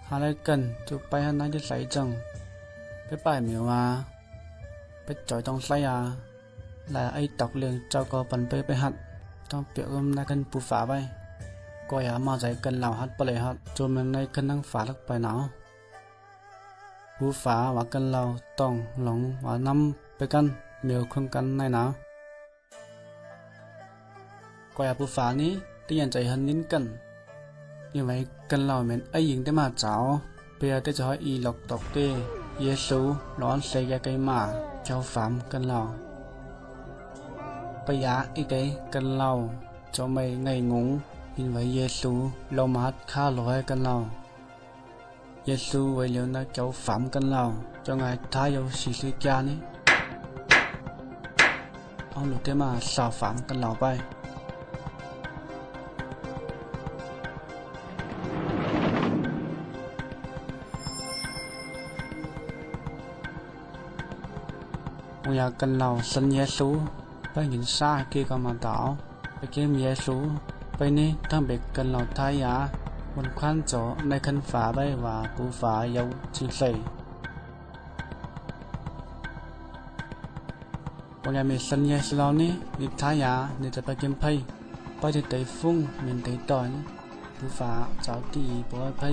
หาอะไรกันจุไปหาไหนได้ใส่จังไปป่ายเหมียวไปจ่อยต้องใส่là ai tọc liền cho có phầnไปหัดต้องเปียกในกันปูฝาไปก็อย่ามาใจกันเหล่าหัดไปเลยหัดจนมันในกันนั่งฝาลักไปหนาวปูฝาว่ากันเราต้องหลงว่าน้ำไปกันเหมียวคนกันในหนาวก็อย่าปูฝานี้ที่ยันใจหันนิ้นกันnhư vậy cần lò mình ấy dính tới mà cháu bây giờ tới cho hỏi y lộc tộc tê Giêsu đón xây ra cây mà cháu phạm cần lò bây giờ y tế cần lò cho mày ngày ngủ như vậy Giêsu lâu mà khá lỗi cần lò Giêsu vậy liệu nó cháu phạm cần lò cho ngài thái yêu xì xì cha ní ông lục tới mà sao phạm cần lò bay bây giờ cần lầu xin Giêsu phải nhìn xa kia còn mà tỏ phải kiếm Giêsu phải ní thằng biệt cần lầu thái giả một khoan chỗในคันฝาไปว่าผู้ฝาเยาจึงใส่bây giờ mình xin Giêsuเรานี้นิท้ายgiảนี่จะไปkiếmไพ่ไปที่ไต้ฟุ้งmìnhไต้ต่อยผู้ฝาเจ้าตีบ่ไพ่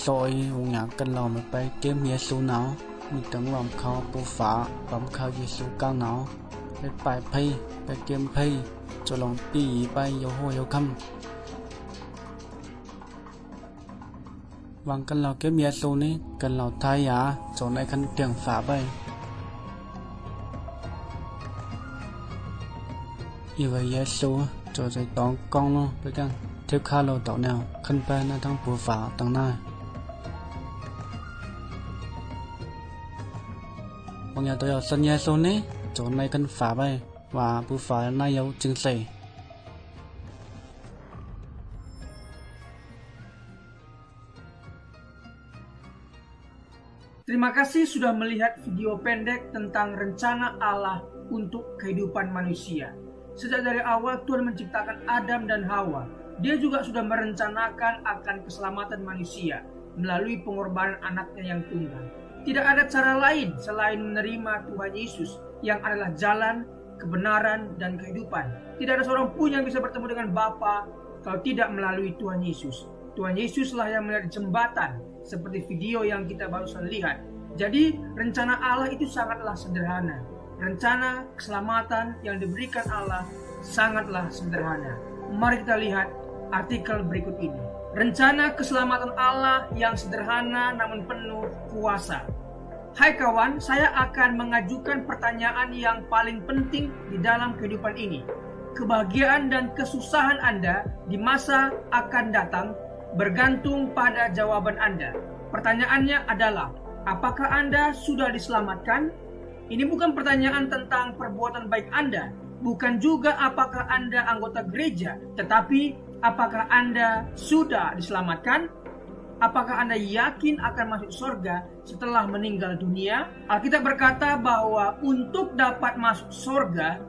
ซอยวงหยากันเราไปkiếm Giêsu nàoมีตั้งลำเขาปูฝาลำเขาเยซูกลางหนาวไปปลายไพ่ไปเกมไพ่จะลองตีไปโยโฮโยคัมวางกันเราเก็บเยซูนี้กันเราทายาจนในคันเตียงฝาไปอีไว้เยซูจะใจตองกองลงไปกันเทียบค่าเราต่อแนวขึ้นไปในทั้งปูฝาตั้งหน้าบางอย่างตัวอย่างสัญญาโซนนี้จนในกันฝาไปว่าผู้ฝานายเอาจึงใส่ Terima kasih sudah melihat video pendek tentang rencana Allah untuk kehidupan manusia. Sejak dari awal Tuhan menciptakan Adam dan Hawa. Dia juga sudah merencanakan akan keselamatan manusia melalui pengorbanan anaknya yang tunggal. Tidak ada cara lain selain menerima Tuhan Yesus yang adalah jalan, kebenaran, dan kehidupan. Tidak ada seorang pun yang bisa bertemu dengan Bapa kalau tidak melalui Tuhan Yesus. Tuhan Yesuslah yang menjadi jembatan seperti video yang kita barusan lihat. Jadi rencana Allah itu sangatlah sederhana. Rencana keselamatan yang diberikan Allah sangatlah sederhana. Mari kita lihat artikel berikut ini. Rencana keselamatan Allah yang sederhana namun penuh kuasa. Hai kawan, saya akan mengajukan pertanyaan yang paling penting di dalam kehidupan ini. kebahagiaan dan kesusahan Anda di masa akan datang bergantung pada jawaban Anda. Pertanyaannya adalah, apakah Anda sudah diselamatkan? Ini bukan pertanyaan tentang perbuatan baik Anda, bukan juga apakah Anda anggota gereja, tetapi apakah Anda sudah diselamatkan? Apakah Anda yakin akan masuk surga setelah meninggal dunia? Alkitab berkata bahwa untuk dapat masuk surga,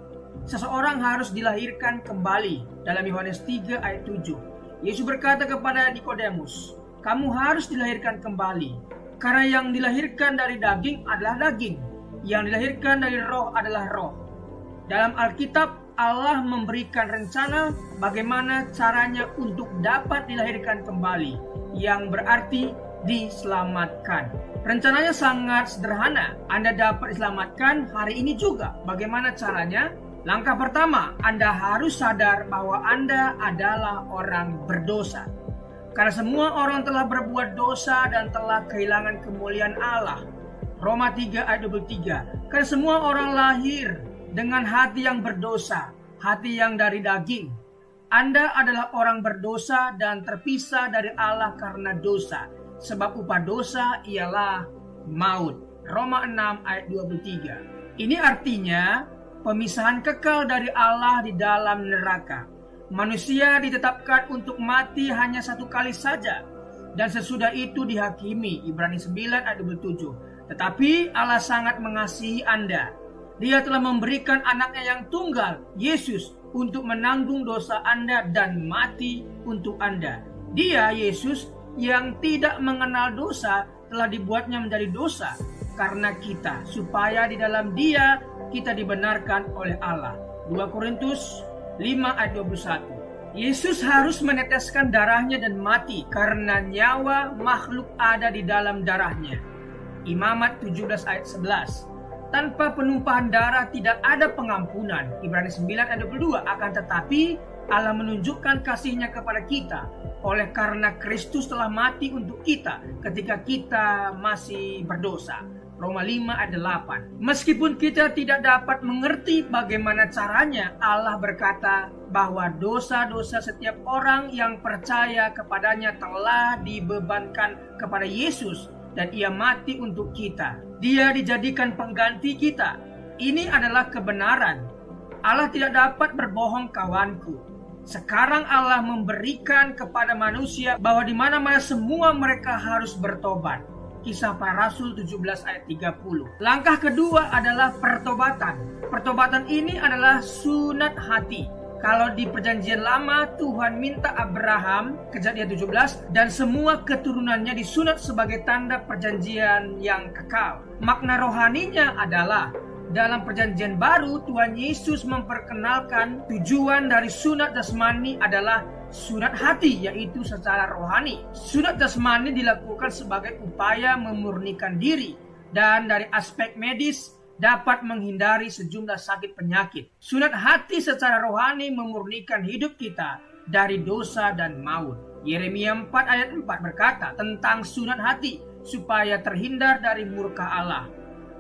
seseorang harus dilahirkan kembali. Dalam Yohanes 3 ayat 7. Yesus berkata kepada Nikodemus, kamu harus dilahirkan kembali. Karena yang dilahirkan dari daging adalah daging, yang dilahirkan dari roh adalah roh. Dalam Alkitab, Allah memberikan rencana bagaimana caranya untuk dapat dilahirkan kembali, yang berarti diselamatkan. Rencananya sangat sederhana. Anda dapat diselamatkan hari ini juga. Bagaimana caranya? Langkah pertama, Anda harus sadar bahwa Anda adalah orang berdosa. Karena semua orang telah berbuat dosa dan telah kehilangan kemuliaan Allah. Roma 3 ayat 23. Karena semua orang lahir dengan hati yang berdosa, hati yang dari daging. Anda adalah orang berdosa dan terpisah dari Allah karena dosa, sebab upah dosa ialah maut. Roma 6 ayat 23. Ini artinya pemisahan kekal dari Allah di dalam neraka. Manusia ditetapkan untuk mati hanya satu kali saja, dan sesudah itu dihakimi. Ibrani 9 ayat 27. Tetapi Allah sangat mengasihi Anda. Dia telah memberikan anaknya yang tunggal, Yesus, untuk menanggung dosa Anda dan mati untuk Anda. Dia, Yesus, yang tidak mengenal dosa, telah dibuatnya menjadi dosa karena kita, supaya di dalam Dia kita dibenarkan oleh Allah. 2 Korintus 5 ayat 21. Yesus harus meneteskan darahnya dan mati karena nyawa makhluk ada di dalam darahnya. Imamat 17 ayat 11. Tanpa penumpahan darah tidak ada pengampunan. Ibrani 9 ayat 22. Akan tetapi Allah menunjukkan kasih-Nya kepada kita oleh karena Kristus telah mati untuk kita ketika kita masih berdosa. Roma 5 ayat 8. Meskipun kita tidak dapat mengerti bagaimana caranya, Allah berkata bahwa dosa-dosa setiap orang yang percaya kepadanya telah dibebankan kepada Yesus dan Ia mati untuk kita. Dia dijadikan pengganti kita. Ini adalah kebenaran. Allah tidak dapat berbohong, kawanku. Sekarang Allah memberikan kepada manusia bahwa di mana-mana semua mereka harus bertobat. Kisah Para Rasul 17 ayat 30. Langkah kedua adalah pertobatan. Pertobatan ini adalah sunat hati. Kalau di perjanjian lama Tuhan minta Abraham, Kejadian 17, dan semua keturunannya disunat sebagai tanda perjanjian yang kekal. Makna rohaninya adalah dalam perjanjian baru Tuhan Yesus memperkenalkan tujuan dari sunat jasmani adalah sunat hati, yaitu secara rohani. Sunat jasmani dilakukan sebagai upaya memurnikan diri dan dari aspek medis dapat menghindari sejumlah sakit penyakit. Sunat hati secara rohani memurnikan hidup kita dari dosa dan maut. Yeremia 4 ayat 4 berkata tentang sunat hati supaya terhindar dari murka Allah.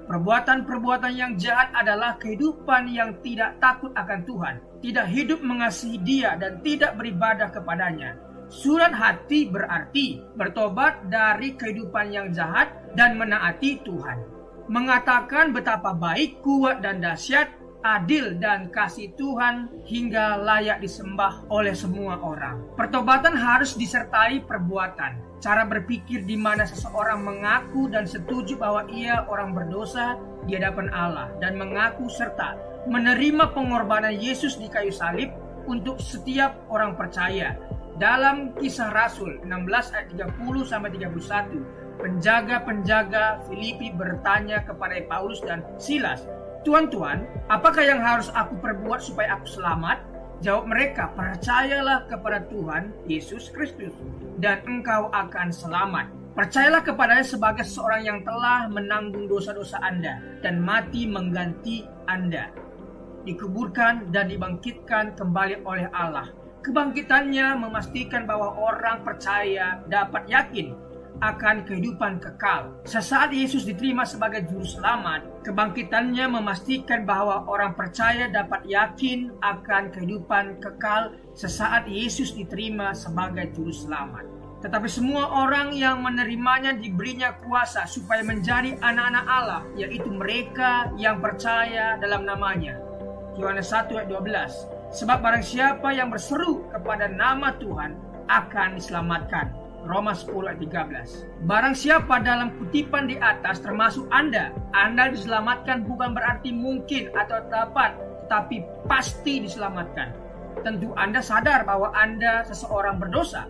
Perbuatan-perbuatan yang jahat adalah kehidupan yang tidak takut akan Tuhan, tidak hidup mengasihi Dia dan tidak beribadah kepadanya. Sunat hati berarti bertobat dari kehidupan yang jahat dan menaati Tuhan. Mengatakan betapa baik, kuat dan dahsyat, adil dan kasih Tuhan hingga layak disembah oleh semua orang. Pertobatan harus disertai perbuatan. Cara berpikir di mana seseorang mengaku dan setuju bahwa ia orang berdosa di hadapan Allah dan mengaku serta menerima pengorbanan Yesus di kayu salib untuk setiap orang percaya. Dalam Kisah Rasul 16 ayat 30 sampai 31. Penjaga-penjaga Filipi bertanya kepada Paulus dan Silas, "Tuan-tuan, apakah yang harus aku perbuat supaya aku selamat?" Jawab mereka, "Percayalah kepada Tuhan Yesus Kristus dan engkau akan selamat." Percayalah kepadanya sebagai seorang yang telah menanggung dosa-dosa Anda dan mati mengganti Anda, dikuburkan dan dibangkitkan kembali oleh Allah. Kebangkitannya memastikan bahwa orang percaya dapat yakin akan kehidupan kekal. Sesaat Yesus diterima sebagai juru selamat, kebangkitannya memastikan bahwa orang percaya dapat yakin akan kehidupan kekal sesaat Yesus diterima sebagai juru selamat. Tetapi semua orang yang menerimanya diberinya kuasa supaya menjadi anak-anak Allah, yaitu mereka yang percaya dalam namanya. Yohanes 1 ayat 12. Sebab barang siapa yang berseru kepada nama Tuhan akan diselamatkan. Roma 10 ayat 13. Barang siapa dalam kutipan di atas termasuk Anda diselamatkan bukan berarti mungkin atau dapat, tetapi pasti diselamatkan. Tentu Anda sadar bahwa Anda seseorang berdosa.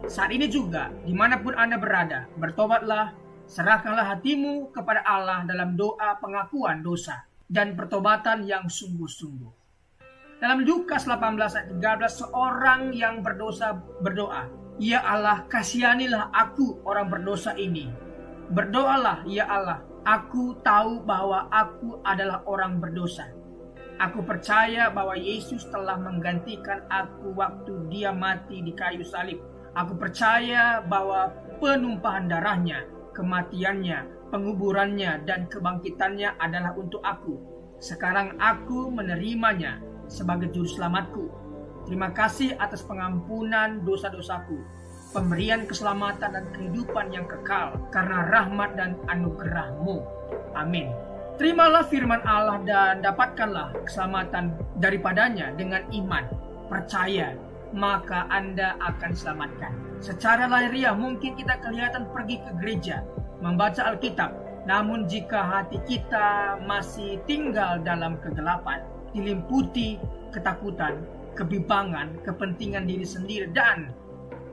Saat ini juga, dimanapun Anda berada, bertobatlah, serahkanlah hatimu kepada Allah dalam doa pengakuan dosa dan pertobatan yang sungguh-sungguh. Dalam Lukas 18 ayat 13, seorang yang berdosa berdoa, "Ya Allah, kasihanilah aku orang berdosa ini." Berdoalah, "Ya Allah, aku tahu bahwa aku adalah orang berdosa. Aku percaya bahwa Yesus telah menggantikan aku waktu dia mati di kayu salib. Aku percaya bahwa penumpahan darahnya, kematiannya, penguburannya, dan kebangkitannya adalah untuk aku. Sekarang aku menerimanya sebagai juru selamatku. Terima kasih atas pengampunan dosa-dosaku, pemberian keselamatan dan kehidupan yang kekal karena rahmat dan anugerah-Mu. Amin." Terimalah firman Allah dan dapatkanlah keselamatan daripadanya dengan iman. Percaya, maka Anda akan diselamatkan. Secara lahiriah mungkin kita kelihatan pergi ke gereja, membaca Alkitab, namun jika hati kita masih tinggal dalam kegelapan, dilimputi ketakutan, kebimbangan, kepentingan diri sendiri, dan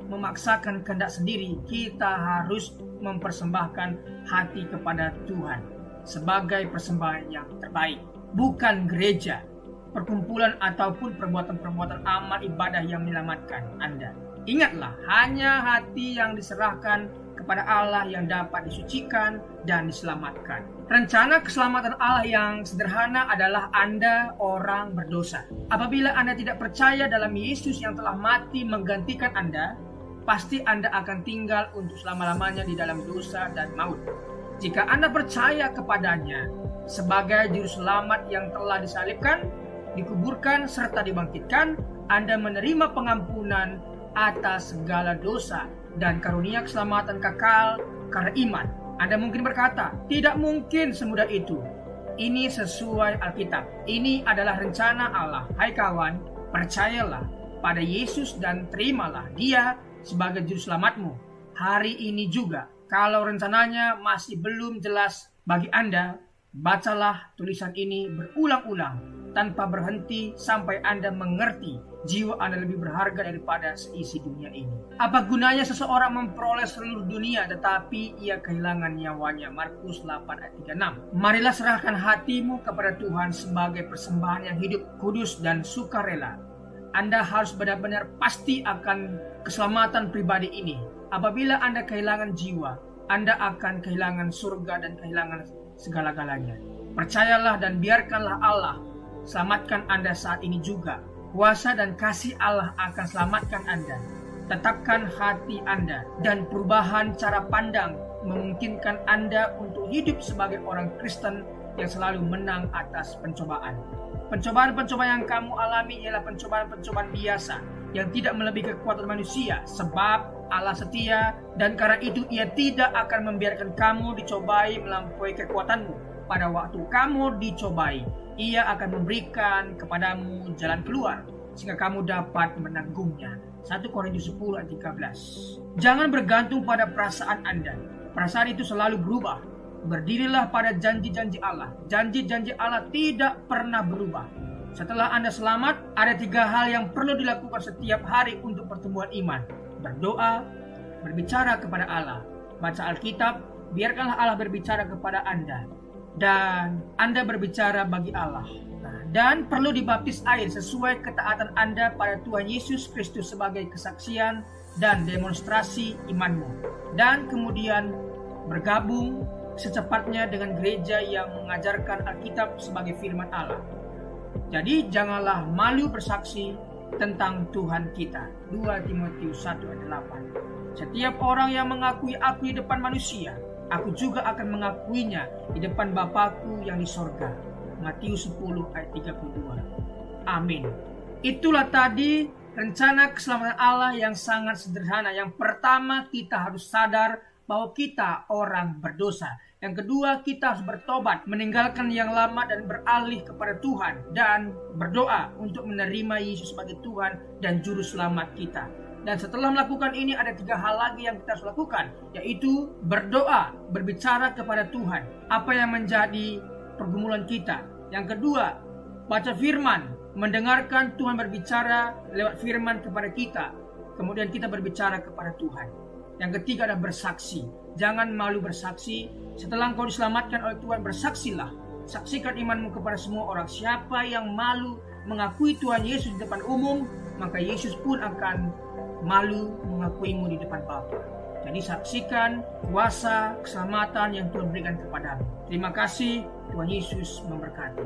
memaksakan kehendak sendiri, kita harus mempersembahkan hati kepada Tuhan sebagai persembahan yang terbaik. Bukan gereja, perkumpulan ataupun perbuatan-perbuatan amal ibadah yang menyelamatkan Anda. Ingatlah, hanya hati yang diserahkan kepada Allah yang dapat disucikan dan diselamatkan. Rencana keselamatan Allah yang sederhana adalah Anda orang berdosa. Apabila Anda tidak percaya dalam Yesus yang telah mati menggantikan Anda, pasti Anda akan tinggal untuk selama-lamanya di dalam dosa dan maut. Jika Anda percaya kepadanya sebagai juru selamat yang telah disalibkan, dikuburkan, serta dibangkitkan, Anda menerima pengampunan atas segala dosa dan karunia keselamatan kekal karena iman. Anda mungkin berkata, "Tidak mungkin semudah itu." Ini sesuai Alkitab. Ini adalah rencana Allah. Hai kawan, percayalah pada Yesus dan terimalah Dia sebagai juru selamatmu. Hari ini juga, kalau rencananya masih belum jelas bagi Anda, bacalah tulisan ini berulang-ulang tanpa berhenti sampai Anda mengerti jiwa Anda lebih berharga daripada seisi dunia ini. Apa gunanya seseorang memperoleh seluruh dunia tetapi ia kehilangan nyawanya? Markus 8 ayat 36. Marilah serahkan hatimu kepada Tuhan sebagai persembahan yang hidup, kudus, dan sukarela. Anda harus benar-benar pasti akan keselamatan pribadi ini. Apabila Anda kehilangan jiwa, Anda akan kehilangan surga dan kehilangan segala-galanya. Percayalah dan biarkanlah Allah selamatkan Anda saat ini juga. Kuasa dan kasih Allah akan selamatkan Anda. Tetapkan hati Anda dan perubahan cara pandang memungkinkan Anda untuk hidup sebagai orang Kristen yang selalu menang atas pencobaan. Pencobaan-pencobaan yang kamu alami ialah pencobaan-pencobaan biasa yang tidak melebihi kekuatan manusia, sebab Allah setia dan karena itu Ia tidak akan membiarkan kamu dicobai melampaui kekuatanmu. Pada waktu kamu dicobai, Ia akan memberikan kepadamu jalan keluar sehingga kamu dapat menanggungnya. 1 Korintus 10 ayat 13. Jangan bergantung pada perasaan Anda. Perasaan itu selalu berubah. Berdirilah pada janji-janji Allah. Janji-janji Allah tidak pernah berubah. Setelah Anda selamat, ada 3 hal yang perlu dilakukan setiap hari untuk pertumbuhan iman. Berdoa, berbicara kepada Allah, baca Alkitab, biarkanlah Allah berbicara kepada Anda, dan Anda berbicara bagi Allah. Dan perlu dibaptis air sesuai ketaatan Anda pada Tuhan Yesus Kristus sebagai kesaksian dan demonstrasi imanmu. Dan kemudian bergabung secepatnya dengan gereja yang mengajarkan Alkitab sebagai firman Allah. Jadi janganlah malu bersaksi tentang Tuhan kita. 2 Timotius 1 ayat 8. Setiap orang yang mengakui aku di depan manusia, aku juga akan mengakuinya di depan Bapakku yang di sorga. Matius 10 ayat 32. Amin. Itulah tadi rencana keselamatan Allah yang sangat sederhana. Yang pertama, kita harus sadar bahwa kita orang berdosa. Yang kedua, kita harus bertobat, meninggalkan yang lama dan beralih kepada Tuhan, dan berdoa untuk menerima Yesus sebagai Tuhan dan Juru Selamat kita. Dan setelah melakukan ini, ada 3 hal lagi yang kita harus lakukan, yaitu berdoa, berbicara kepada Tuhan apa yang menjadi pergumulan kita. Yang kedua, baca firman, mendengarkan Tuhan berbicara lewat firman kepada kita. Kemudian kita berbicara kepada Tuhan. Yang ketiga adalah bersaksi. Jangan malu bersaksi. Setelah engkau diselamatkan oleh Tuhan, bersaksilah. Saksikan imanmu kepada semua orang. Siapa yang malu mengakui Tuhan Yesus di depan umum, maka Yesus pun akan malu mengakuimu di depan Bapa. Jadi saksikan kuasa keselamatan yang Tuhan berikan kepadamu. Terima kasih. Tuhan Yesus memberkati.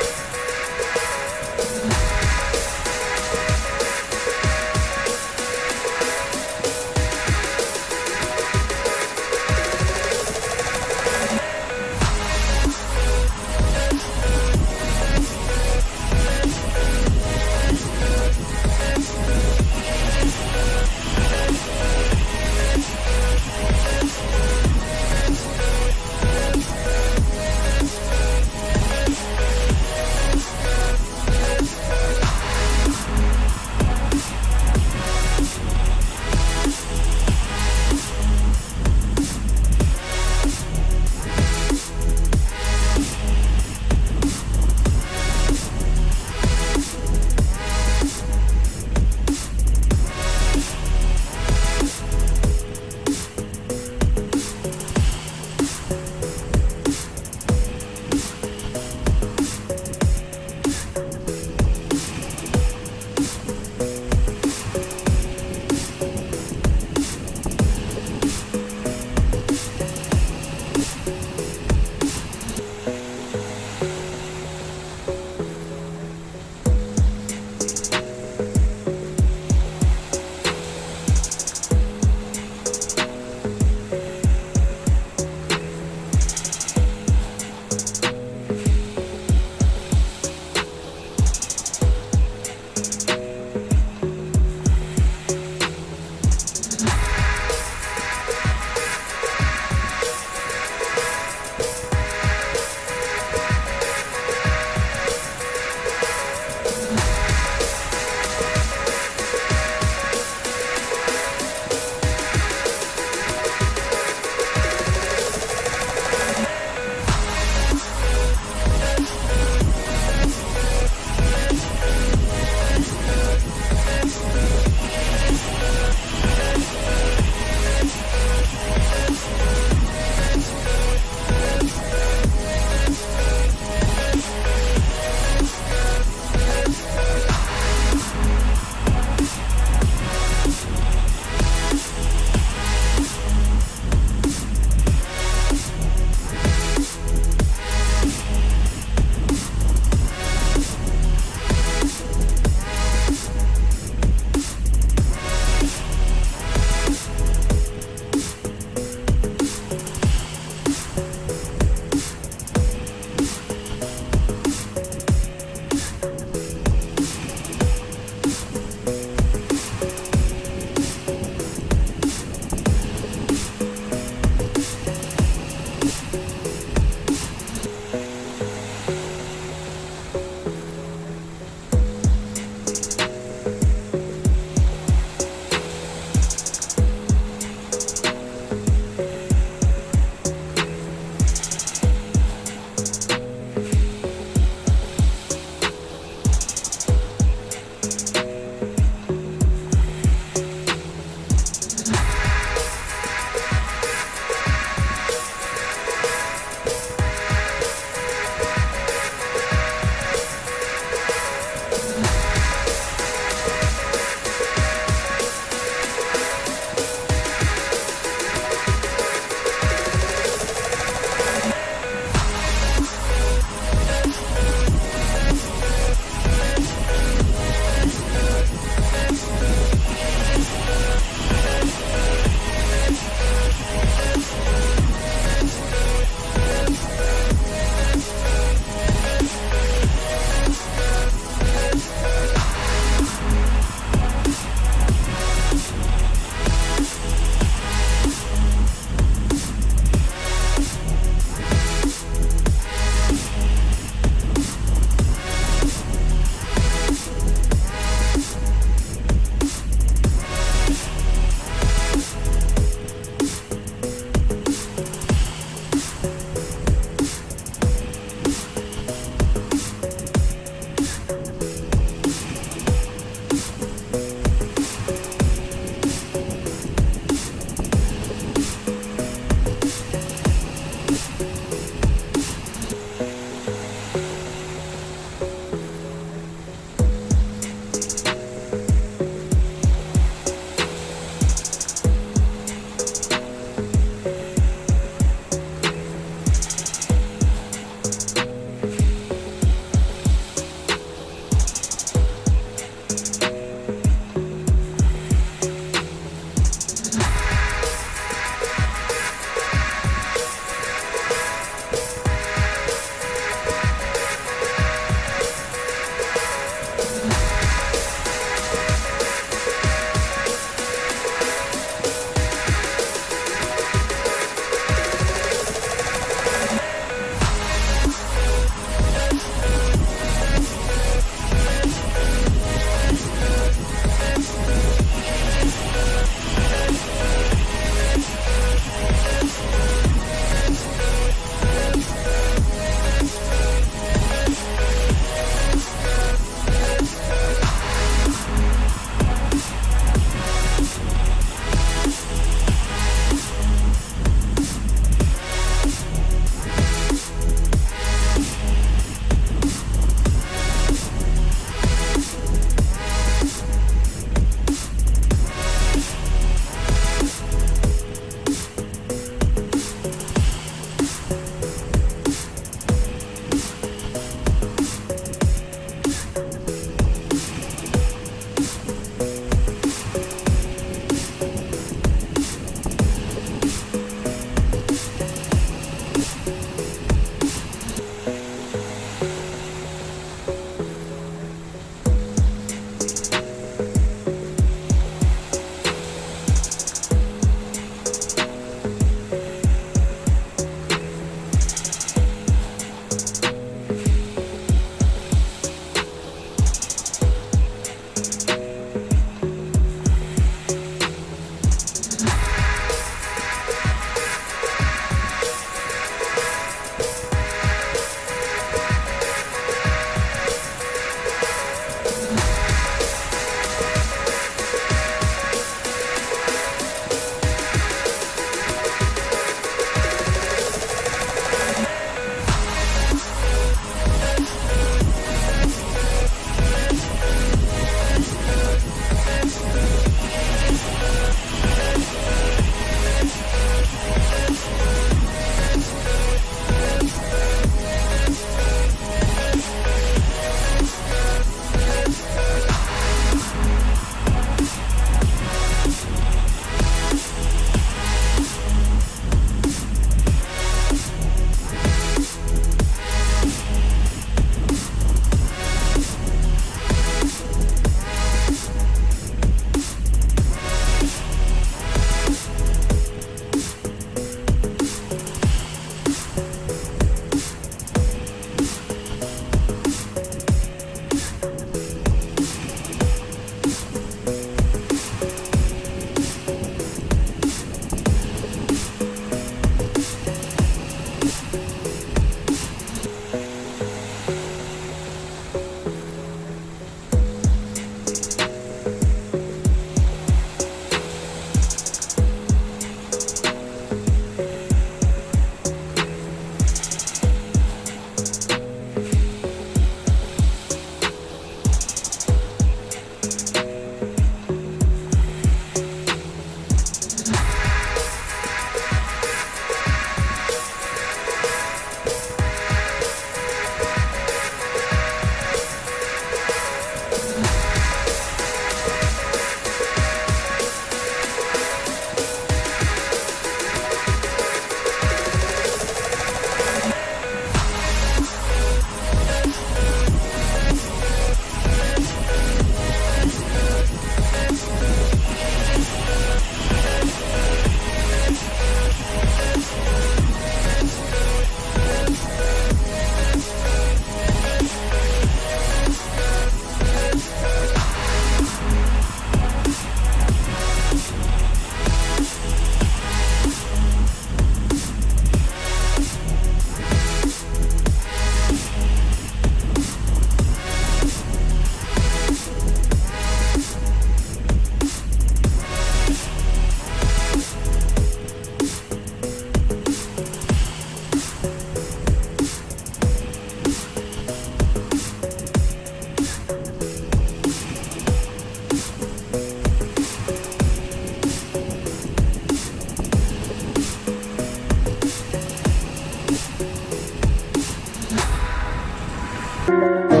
Amen.